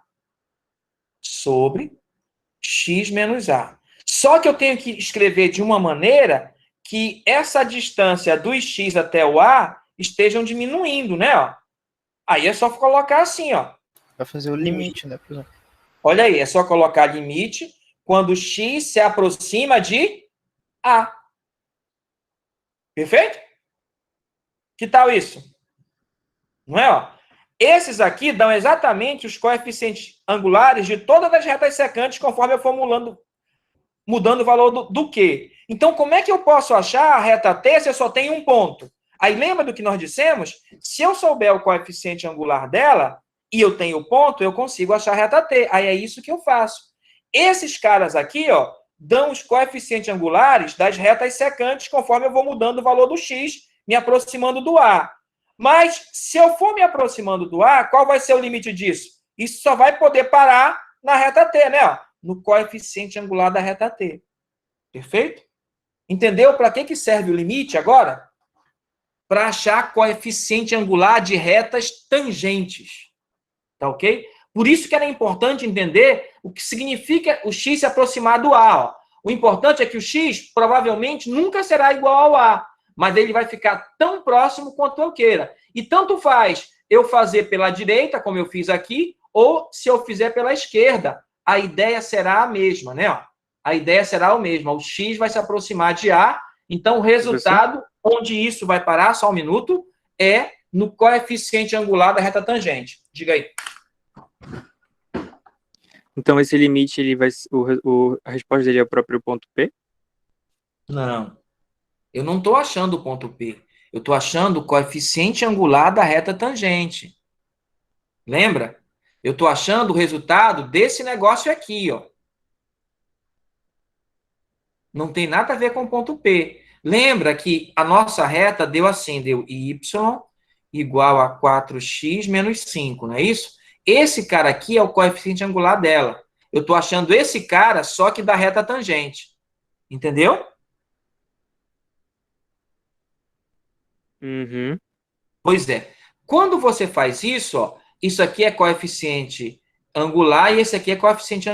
Speaker 1: sobre x menos a. Só que eu tenho que escrever de uma maneira que essa distância dos x até o a estejam diminuindo, né? Ó. Aí é só colocar assim, ó.
Speaker 7: Vai fazer o limite, né, professor?
Speaker 1: Olha aí, é só colocar limite quando x se aproxima de a. Perfeito? Que tal isso? Não é? Ó? Esses aqui dão exatamente os coeficientes angulares de todas as retas secantes conforme eu for mudando o valor do Q. Então, como é que eu posso achar a reta T se eu só tenho um ponto? Aí, lembra do que nós dissemos? Se eu souber o coeficiente angular dela e eu tenho o ponto, eu consigo achar a reta T. Aí é isso que eu faço. Esses caras aqui, ó, dão os coeficientes angulares das retas secantes conforme eu vou mudando o valor do x, me aproximando do A. Mas, se eu for me aproximando do A, qual vai ser o limite disso? Isso só vai poder parar na reta T, né? Ó, no coeficiente angular da reta T. Perfeito? Entendeu para que serve o limite agora? Para achar coeficiente angular de retas tangentes. Tá ok? Por isso que era importante entender o que significa o x se aproximar do A. Ó. O importante é que o x provavelmente nunca será igual ao A, mas ele vai ficar tão próximo quanto eu queira. E tanto faz eu fazer pela direita, como eu fiz aqui, ou se eu fizer pela esquerda, a ideia será a mesma, né? Ó, a ideia será a mesma. O x vai se aproximar de A, então o resultado, onde isso vai parar, só um minuto, é no coeficiente angular da reta tangente. Diga aí.
Speaker 6: Então, esse limite, ele vai, a resposta dele é o próprio ponto P?
Speaker 1: Não. Eu não estou achando o ponto P. Eu estou achando o coeficiente angular da reta tangente. Lembra? Eu estou achando o resultado desse negócio aqui, ó. Não tem nada a ver com o ponto P. Lembra que a nossa reta deu assim, deu y igual a 4x menos 5, não é isso? Esse cara aqui é o coeficiente angular dela. Eu estou achando esse cara só que da reta tangente. Entendeu?
Speaker 6: Uhum.
Speaker 1: Pois é. Quando você faz isso, ó, isso aqui é coeficiente angular e esse aqui é coeficiente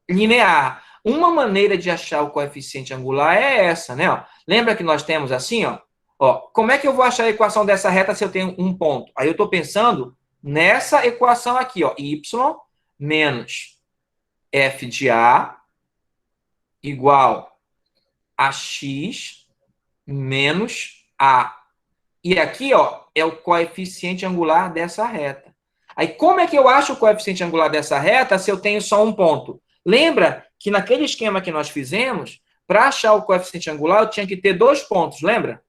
Speaker 1: linear. Uma maneira de achar o coeficiente angular é essa, né? Ó. Lembra que nós temos assim, ó? Ó, como é que eu vou achar a equação dessa reta se eu tenho um ponto? Aí eu estou pensando nessa equação aqui, ó, y menos f de A igual a x menos A. E aqui, ó, é o coeficiente angular dessa reta. Aí, como é que eu acho o coeficiente angular dessa reta se eu tenho só um ponto? Lembra que naquele esquema que nós fizemos, para achar o coeficiente angular, eu tinha que ter 2 pontos, lembra?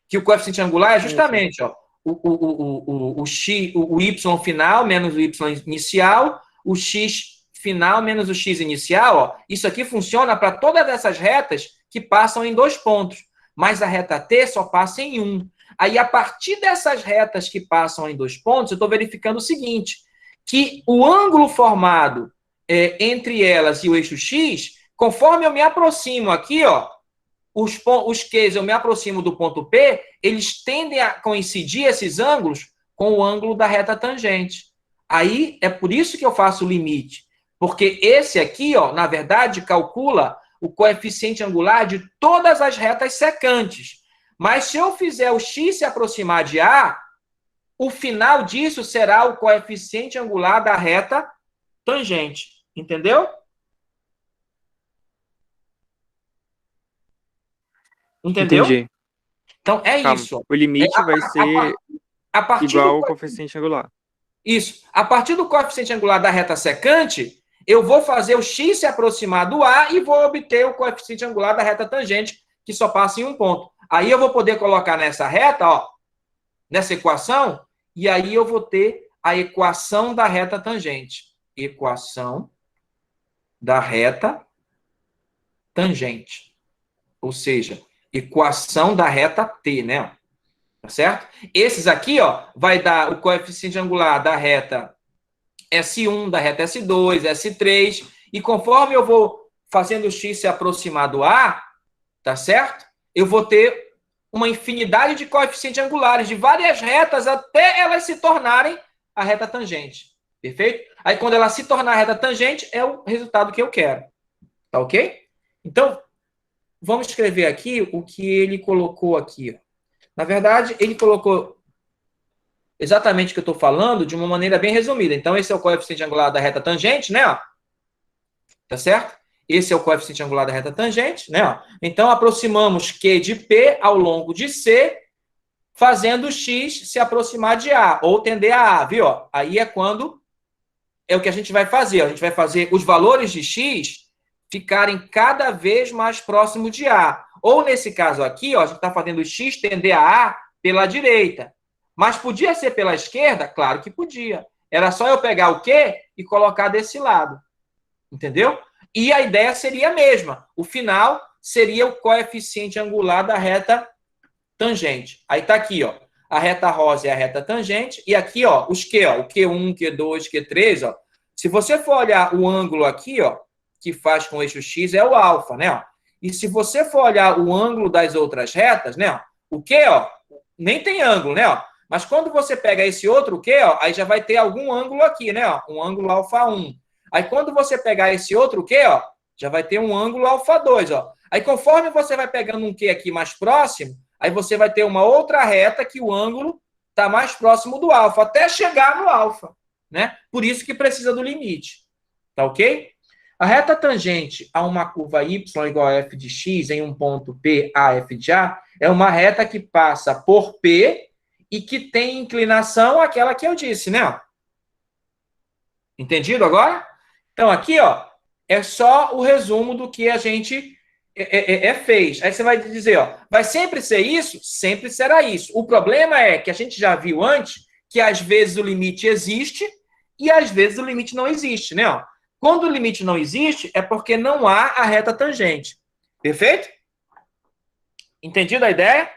Speaker 1: Que o coeficiente angular é justamente, ó, o y final menos o y inicial, o x final menos o x inicial, ó. Isso aqui funciona para todas essas retas que passam em 2 pontos. Mas a reta T só passa em 1. Aí, a partir dessas retas que passam em 2 pontos, eu estou verificando o seguinte, que o ângulo formado entre elas e o eixo X, conforme eu me aproximo aqui, ó, os Qs, eu me aproximo do ponto P, eles tendem a coincidir, esses ângulos, com o ângulo da reta tangente. Aí, é por isso que eu faço o limite. Porque esse aqui, ó, na verdade, calcula o coeficiente angular de todas as retas secantes. Mas se eu fizer o x se aproximar de A, o final disso será o coeficiente angular da reta tangente. Entendeu? Entendeu?
Speaker 6: Entendi.
Speaker 1: Então, é
Speaker 6: Calma.
Speaker 1: isso.
Speaker 6: O limite vai ser
Speaker 1: a partir
Speaker 6: igual
Speaker 1: do
Speaker 6: ao coeficiente angular.
Speaker 1: Isso. A partir do coeficiente angular da reta secante, eu vou fazer o x se aproximar do A e vou obter o coeficiente angular da reta tangente, que só passa em um ponto. Aí eu vou poder colocar nessa reta, ó, nessa equação, e aí eu vou ter a equação da reta tangente. Equação da reta tangente. Ou seja, equação da reta T, né? Tá certo? Esses aqui, ó, vai dar o coeficiente angular da reta S1, da reta S2, S3, e conforme eu vou fazendo o x se aproximar do A, tá certo? Eu vou ter uma infinidade de coeficientes angulares de várias retas até elas se tornarem a reta tangente. Perfeito? Aí, quando ela se tornar a reta tangente, é o resultado que eu quero. Tá ok? Então, vamos escrever aqui o que ele colocou aqui. Na verdade, ele colocou exatamente o que eu estou falando de uma maneira bem resumida. Então, esse é o coeficiente angular da reta tangente, né? Ó. Tá certo? Esse é o coeficiente angular da reta tangente, né? Ó. Então, aproximamos Q de P ao longo de C, fazendo x se aproximar de A, ou tender a A, viu? Ó. Aí é quando é o que a gente vai fazer. A gente vai fazer os valores de x ficarem cada vez mais próximos de A. Ou, nesse caso aqui, ó, a gente está fazendo x tender a A pela direita. Mas podia ser pela esquerda? Claro que podia. Era só eu pegar o Q e colocar desse lado. Entendeu? E a ideia seria a mesma. O final seria o coeficiente angular da reta tangente. Aí tá aqui, ó. A reta rosa é a reta tangente. E aqui, ó, os Q, ó, o Q1, Q2, Q3, ó. Se você for olhar o ângulo aqui, ó, que faz com o eixo X, é o alfa, né? Ó. E se você for olhar o ângulo das outras retas, né? Ó, o Q, ó, nem tem ângulo, né? Ó. Mas quando você pega esse outro Q, ó, aí já vai ter algum ângulo aqui, né? Ó, um ângulo alfa 1. Aí quando você pegar esse outro Q, ó, já vai ter um ângulo alfa 2, ó. Aí conforme você vai pegando um Q aqui mais próximo, aí você vai ter uma outra reta que o ângulo está mais próximo do alfa, até chegar no alfa, né? Por isso que precisa do limite, tá ok? A reta tangente a uma curva y igual a f de x em um ponto P, A, f de A, é uma reta que passa por P e que tem inclinação àquela que eu disse, né? Entendido agora? Então, aqui, ó, é só o resumo do que a gente fez. Aí você vai dizer, ó, vai sempre ser isso? Sempre será isso. O problema é que a gente já viu antes que às vezes o limite existe e às vezes o limite não existe, né? Ó, quando o limite não existe, é porque não há a reta tangente. Perfeito? Entendido a ideia?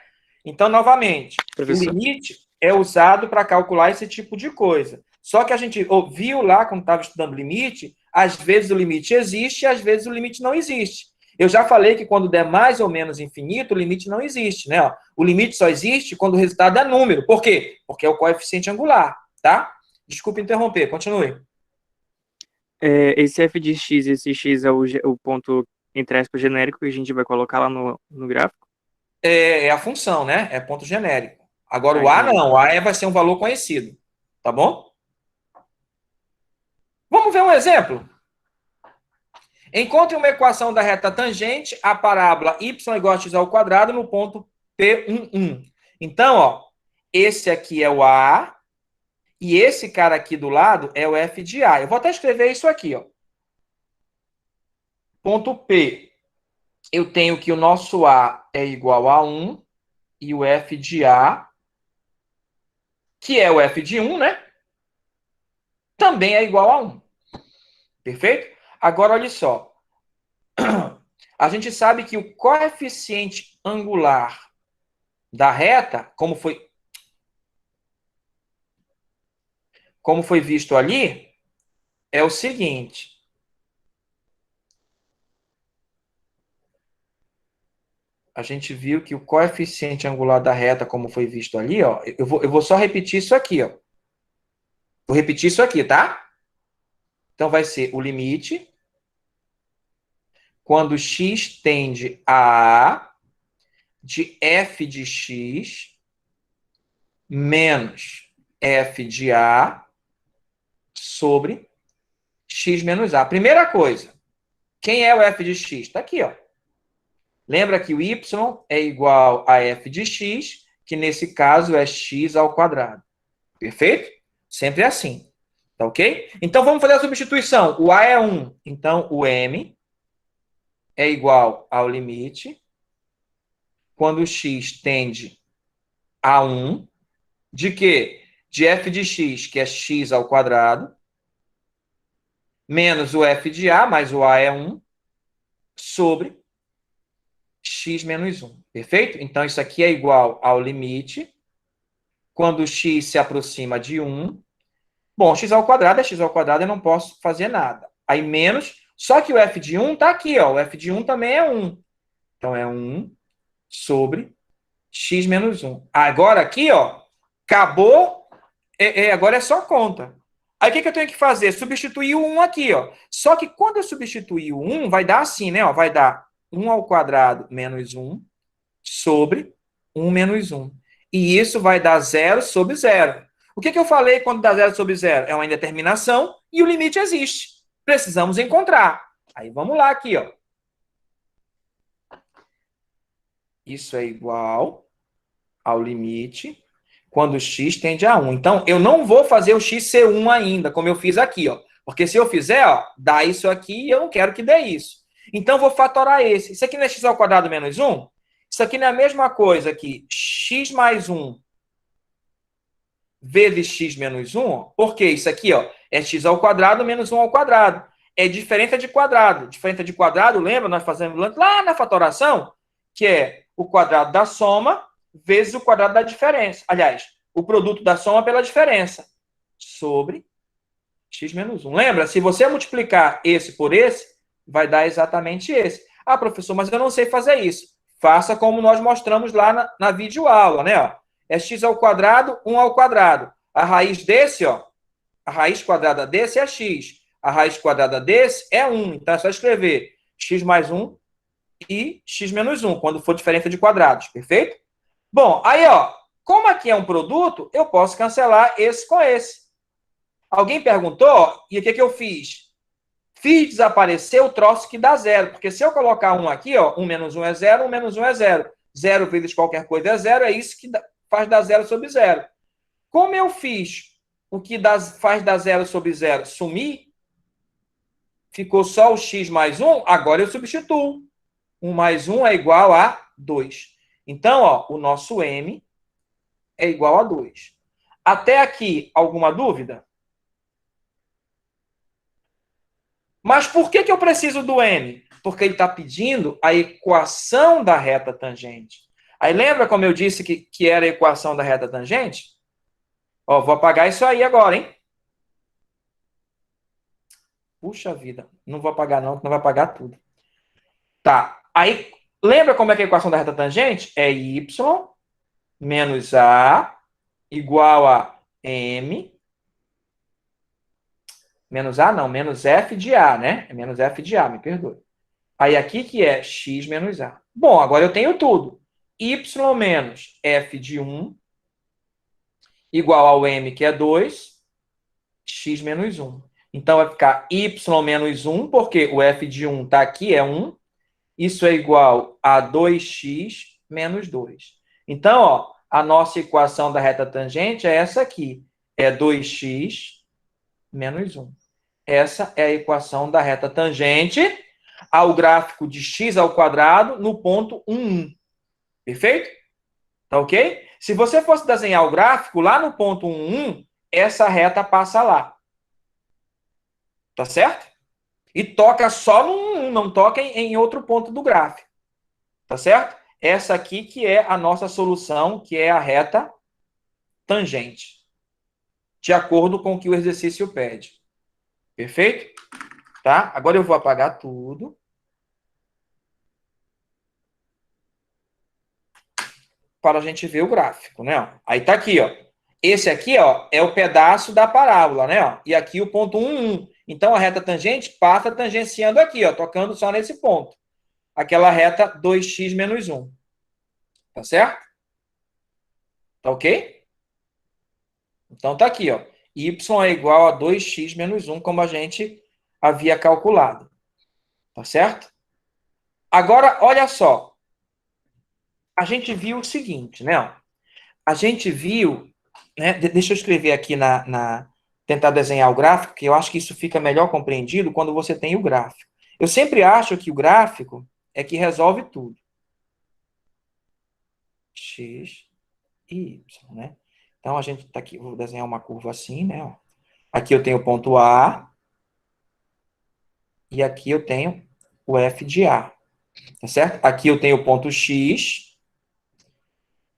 Speaker 1: Então, novamente,
Speaker 6: Professor.
Speaker 1: o limite é usado para calcular esse tipo de coisa. Só que a gente ouviu lá, quando estava estudando limite, às vezes o limite existe e às vezes o limite não existe. Eu já falei que quando der mais ou menos infinito, o limite não existe, né? Ó, o limite só existe quando o resultado é número. Por quê? Porque é o coeficiente angular, tá? Desculpe interromper, continue.
Speaker 6: Esse f de x e esse x é o ponto, entre aspas, genérico que a gente vai colocar lá no gráfico?
Speaker 1: É a função, né? É ponto genérico. Agora, o A não. O A vai ser um valor conhecido. Tá bom? Vamos ver um exemplo? Encontre uma equação da reta tangente à parábola y igual a x ao quadrado no ponto P11. Então, ó, esse aqui é o A e esse cara aqui do lado é o f de A. Eu vou até escrever isso aqui, ó. Ponto P. Eu tenho que o nosso A é igual a 1 e o f de A, que é o f de 1, né? Também é igual a 1. Perfeito? Agora, olha só. A gente sabe que o coeficiente angular da reta, como foi visto ali, é o seguinte. A gente viu que o coeficiente angular da reta, como foi visto ali, ó, eu vou só repetir isso aqui, ó. Vou repetir isso aqui, tá? Então, vai ser o limite quando x tende a A de f de x menos f de A sobre x menos A. Primeira coisa, quem é o f de x? Está aqui, ó. Lembra que o y é igual a f de x, que nesse caso é x ao quadrado. Perfeito? Sempre assim. Tá ok? Então, vamos fazer a substituição. O A é 1. Então, o m é igual ao limite quando x tende a 1, de quê? De f de x, que é x ao quadrado, menos o f de A, mais o A é 1, sobre x menos 1. Perfeito? Então, isso aqui é igual ao limite quando x se aproxima de 1. Bom, x ao quadrado é x ao quadrado, eu não posso fazer nada. Aí, menos, só que o f de 1 está aqui, ó. O f de 1 também é 1. Então, é 1 sobre x menos 1. Agora, aqui, ó, acabou, agora é só conta. Aí, o que eu tenho que fazer? Substituir o 1 aqui, ó. Só que quando eu substituir o 1, vai dar assim, né? Ó, vai dar 1 ao quadrado menos 1 sobre 1 menos 1. E isso vai dar 0 sobre 0. O que eu falei quando dá 0 sobre 0? É uma indeterminação e o limite existe. Precisamos encontrar. Aí, vamos lá aqui, ó. Isso é igual ao limite quando x tende a 1. Então, eu não vou fazer o x ser 1 ainda, como eu fiz aqui, ó. Porque se eu fizer, ó, dá isso aqui e eu não quero que dê isso. Então, eu vou fatorar esse. Isso aqui não é x ao quadrado menos 1? Isso aqui não é a mesma coisa que x mais 1 vezes x menos 1? Porque isso aqui, ó, é x ao quadrado menos 1 ao quadrado. É diferença de quadrado. Diferença de quadrado, lembra? Nós fazemos lá na fatoração, que é o quadrado da soma vezes o quadrado da diferença. Aliás, o produto da soma pela diferença. Sobre x menos 1. Lembra? Se você multiplicar esse por esse, vai dar exatamente esse. Ah, professor, mas eu não sei fazer isso. Faça como nós mostramos lá na videoaula, né? Ó. É x ao quadrado, 1 ao quadrado. A raiz desse, ó, a raiz quadrada desse é x. A raiz quadrada desse é 1. Então, é só escrever x mais 1 e x menos 1, quando for diferença de quadrados. Perfeito? Bom, aí, ó, Como aqui é um produto, eu posso cancelar esse com esse. Alguém perguntou, e o que eu fiz? Fiz desaparecer o troço que dá zero, porque se eu colocar 1 aqui, ó, 1 menos 1 é 0, 1 menos 1 é 0. 0 vezes qualquer coisa é 0, é isso que faz dar 0 sobre 0. Como eu fiz o que faz dar 0 sobre 0 sumir, ficou só o x mais 1, agora eu substituo. 1 mais 1 é igual a 2. Então, ó, o nosso m é igual a 2. Até aqui, alguma dúvida? Mas por que eu preciso do m? Porque ele está pedindo a equação da reta tangente. Aí lembra como eu disse que era a equação da reta tangente? Ó, vou apagar isso aí agora, hein? Puxa vida, não vou apagar não, não vai apagar tudo. Tá, aí lembra como é que é a equação da reta tangente? É y menos a igual a m menos a não, menos f de a, né? É menos f de a, me perdoe. Aí aqui que é x menos a. Bom, agora eu tenho tudo. Y menos f de 1 igual ao m, que é 2, x menos 1. Então vai ficar y menos 1, porque o f de 1 está aqui, é 1. Isso é igual a 2x menos 2. Então, ó, a nossa equação da reta tangente é essa aqui. É 2x menos 1. Essa é a equação da reta tangente ao gráfico de x ao quadrado no ponto 1, 1. Perfeito? Tá ok? Se você fosse desenhar o gráfico lá no ponto 1, 1, essa reta passa lá. Tá certo? E toca só no 1, 1, não toca em outro ponto do gráfico. Tá certo? Essa aqui que é a nossa solução, que é a reta tangente. De acordo com o que o exercício pede. Perfeito? Tá? Agora eu vou apagar tudo. Para a gente ver o gráfico, né? Aí tá aqui, ó. Esse aqui, ó, é o pedaço da parábola, né? E aqui o ponto 1, 1. Então, a reta tangente passa tangenciando aqui, ó, tocando só nesse ponto. Aquela reta 2x menos 1. Tá certo? Tá ok? Então, tá aqui, ó. Y é igual a 2x menos 1, como a gente havia calculado. Tá certo? Agora, olha só. A gente viu o seguinte, né? A gente viu, né? Deixa eu escrever aqui tentar desenhar o gráfico, que eu acho que isso fica melhor compreendido quando você tem o gráfico. Eu sempre acho que o gráfico é que resolve tudo. X e Y, né? Então, a gente tá aqui, vou desenhar uma curva assim, né? Aqui eu tenho o ponto A, e aqui eu tenho o F de A, tá certo? Aqui eu tenho o ponto X,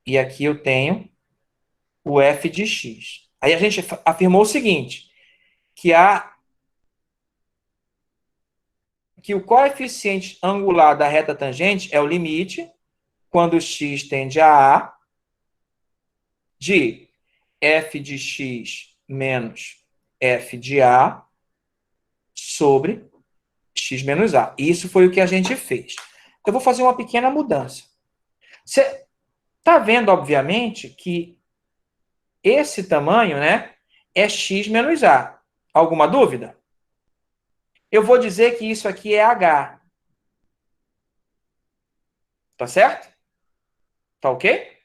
Speaker 1: e aqui eu tenho o F de X. Aí a gente afirmou o seguinte, que o coeficiente angular da reta tangente é o limite, quando x tende a A, de f de x menos f de A sobre x menos A. Isso foi o que a gente fez. Eu vou fazer uma pequena mudança. Você está vendo, obviamente, que esse tamanho, né, é x menos A. Alguma dúvida? Eu vou dizer que isso aqui é H. Tá certo? Tá ok?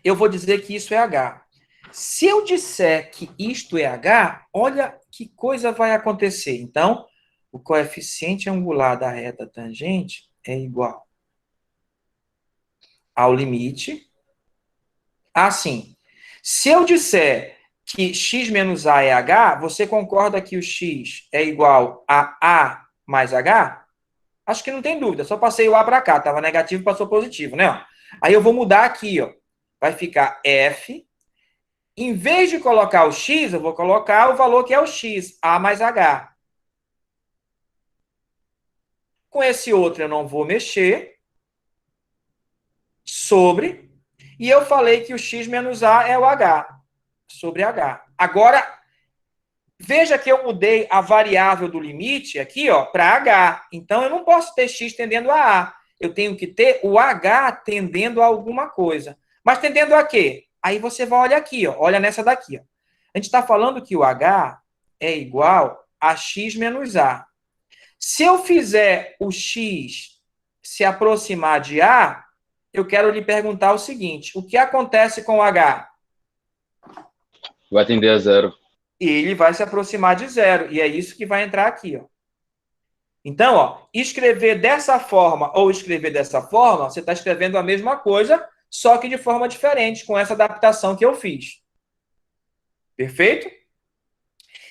Speaker 1: Eu vou dizer que isso é H. Se eu disser que isto é H, olha que coisa vai acontecer. Então, o coeficiente angular da reta tangente é igual ao limite. Assim, se eu disser que x menos A é H, você concorda que o x é igual a A mais H? Acho que não tem dúvida, só passei o A para cá, estava negativo, passou positivo, né? Aí eu vou mudar aqui, ó. Vai ficar F. Em vez de colocar o x, eu vou colocar o valor que é o x, A mais H. Com esse outro eu não vou mexer. Sobre. E eu falei que o x menos A é o H. Sobre H. Agora, veja que eu mudei a variável do limite aqui, ó, para H. Então, eu não posso ter x tendendo a A. Eu tenho que ter o H tendendo a alguma coisa. Mas tendendo a quê? Aí você vai olhar aqui, ó, olha nessa daqui. Ó. A gente está falando que o H é igual a x menos A. Se eu fizer o x se aproximar de A, eu quero lhe perguntar o seguinte, o que acontece com o H?
Speaker 2: Vai tender a 0.
Speaker 1: Ele vai se aproximar de 0, e é isso que vai entrar aqui, ó. Então, ó, escrever dessa forma ou escrever dessa forma, você está escrevendo a mesma coisa, só que de forma diferente, com essa adaptação que eu fiz. Perfeito?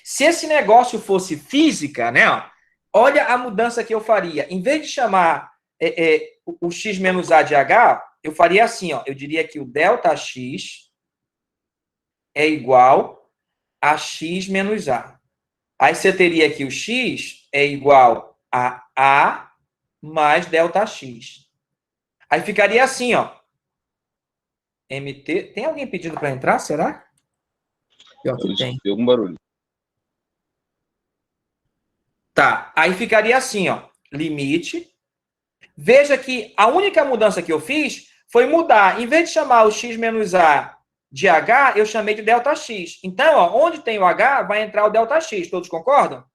Speaker 1: Se esse negócio fosse física, né, ó, olha a mudança que eu faria. Em vez de chamar o x menos A de H, eu faria assim, ó, eu diria que o ΔX é igual a x menos A. Aí você teria que o x é igual a A mais ΔX. Aí ficaria assim, ó. MT... Tem alguém pedindo para entrar, será? Pior que tem.
Speaker 2: Deu algum barulho.
Speaker 1: Tá, aí ficaria assim, ó. Limite. Veja que a única mudança que eu fiz foi mudar. Em vez de chamar o x menos A de H, eu chamei de ΔX. Então, ó, onde tem o H, vai entrar o ΔX. Todos concordam?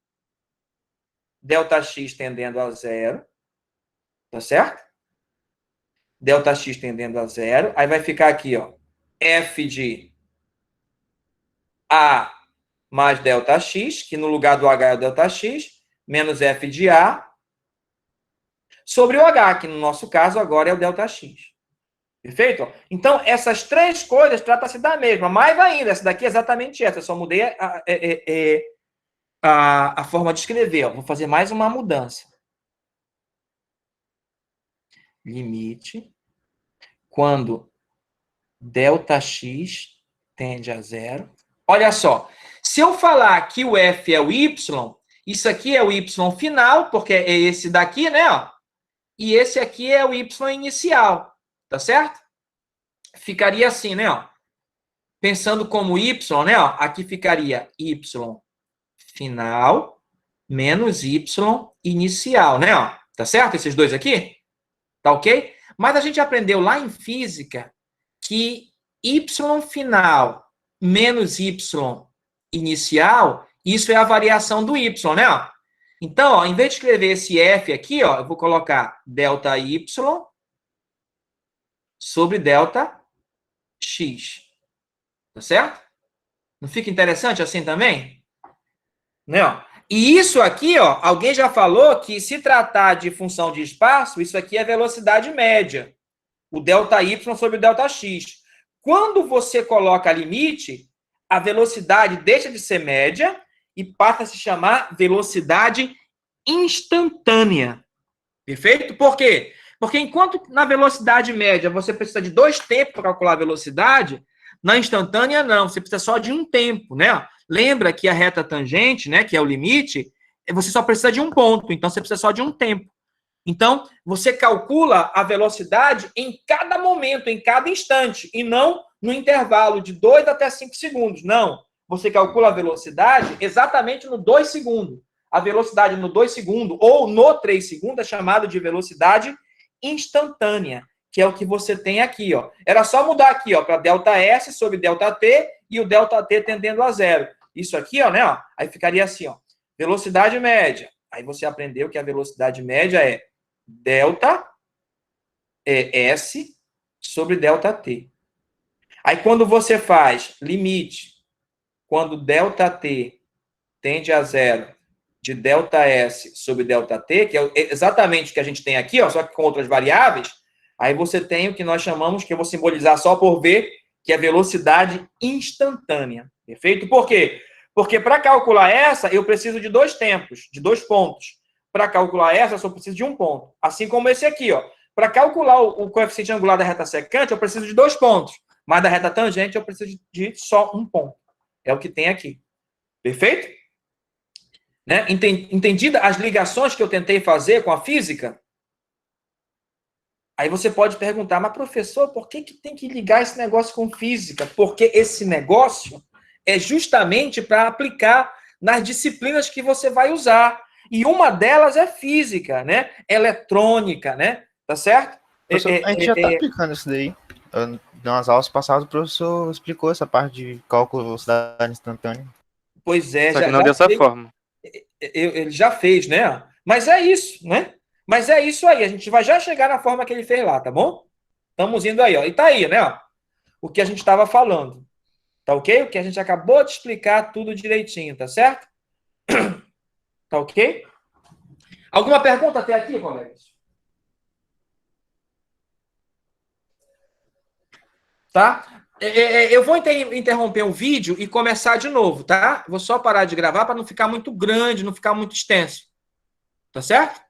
Speaker 1: ΔX tendendo a 0. Tá certo? ΔX tendendo a 0. Aí vai ficar aqui, ó. F de A mais ΔX, que no lugar do H é o ΔX, menos F de A, sobre o H, que no nosso caso agora é o ΔX. Perfeito? Então, essas três coisas tratam-se da mesma. Mais ainda, essa daqui é exatamente essa. Eu só mudei a forma de escrever. Ó. Vou fazer mais uma mudança. Limite. Quando ΔX tende a 0. Olha só. Se eu falar que o F é o Y, isso aqui é o Y final, porque é esse daqui, né? Ó, e esse aqui é o Y inicial. Tá certo? Ficaria assim, né? Ó. Pensando como Y, né? Ó, aqui ficaria Y final menos Y inicial, né? Ó. Tá certo? Esses dois aqui? Tá ok? Mas a gente aprendeu lá em física que Y final menos Y inicial, isso é a variação do Y, né? Ó. Então, ó, em vez de escrever esse F aqui, ó, eu vou colocar ΔY sobre ΔX. Tá certo? Não fica interessante assim também? Né? Ó. E isso aqui, ó, alguém já falou que se tratar de função de espaço, isso aqui é velocidade média. O ΔY sobre o ΔX. Quando você coloca limite, a velocidade deixa de ser média e passa a se chamar velocidade instantânea. Perfeito? Por quê? Porque enquanto na velocidade média você precisa de 2 tempos para calcular a velocidade, na instantânea não, você precisa só de um tempo, né? Lembra que a reta tangente, né, que é o limite, você só precisa de um ponto, então você precisa só de um tempo. Então, você calcula a velocidade em cada momento, em cada instante, e não no intervalo de 2 até 5 segundos. Não. Você calcula a velocidade exatamente no 2 segundos. A velocidade no 2 segundos ou no 3 segundos é chamada de velocidade instantânea, que é o que você tem aqui, ó. Era só mudar aqui, ó, para ΔS sobre ΔT e o ΔT tendendo a 0. Isso aqui, ó, né, ó, aí ficaria assim, ó. Velocidade média. Aí você aprendeu que a velocidade média é ΔS sobre ΔT. Aí quando você faz limite, quando ΔT tende a 0 de ΔS sobre ΔT, que é exatamente o que a gente tem aqui, ó, só que com outras variáveis, aí você tem o que nós chamamos, que eu vou simbolizar só por ver, que é velocidade instantânea. Perfeito? Por quê? Porque para calcular essa, eu preciso de 2 tempos, de 2 pontos. Para calcular essa, eu só preciso de 1 ponto. Assim como esse aqui, ó. Para calcular o coeficiente angular da reta secante, eu preciso de 2 pontos. Mas da reta tangente, eu preciso de só 1 ponto. É o que tem aqui. Perfeito? Né? Entendida as ligações que eu tentei fazer com a física? Aí você pode perguntar, mas professor, por que tem que ligar esse negócio com física? Porque esse negócio é justamente para aplicar nas disciplinas que você vai usar. E uma delas é física, né? Eletrônica, né? Tá certo?
Speaker 7: Professor, a gente já está aplicando isso daí nas aulas passadas o professor explicou essa parte de cálculo de velocidade instantânea.
Speaker 1: Pois é,
Speaker 6: Só que não dessa forma.
Speaker 1: Ele já fez, né? Mas é isso, né? Mas é isso aí. A gente vai já chegar na forma que ele fez lá, tá bom? Estamos indo aí, ó. E tá aí, né? Ó, o que a gente estava falando. Tá ok? O que a gente acabou de explicar tudo direitinho, tá certo? Tá ok? Alguma pergunta até aqui, colegas? Tá? Eu vou interromper o vídeo e começar de novo, tá? Vou só parar de gravar para não ficar muito grande, não ficar muito extenso. Tá certo?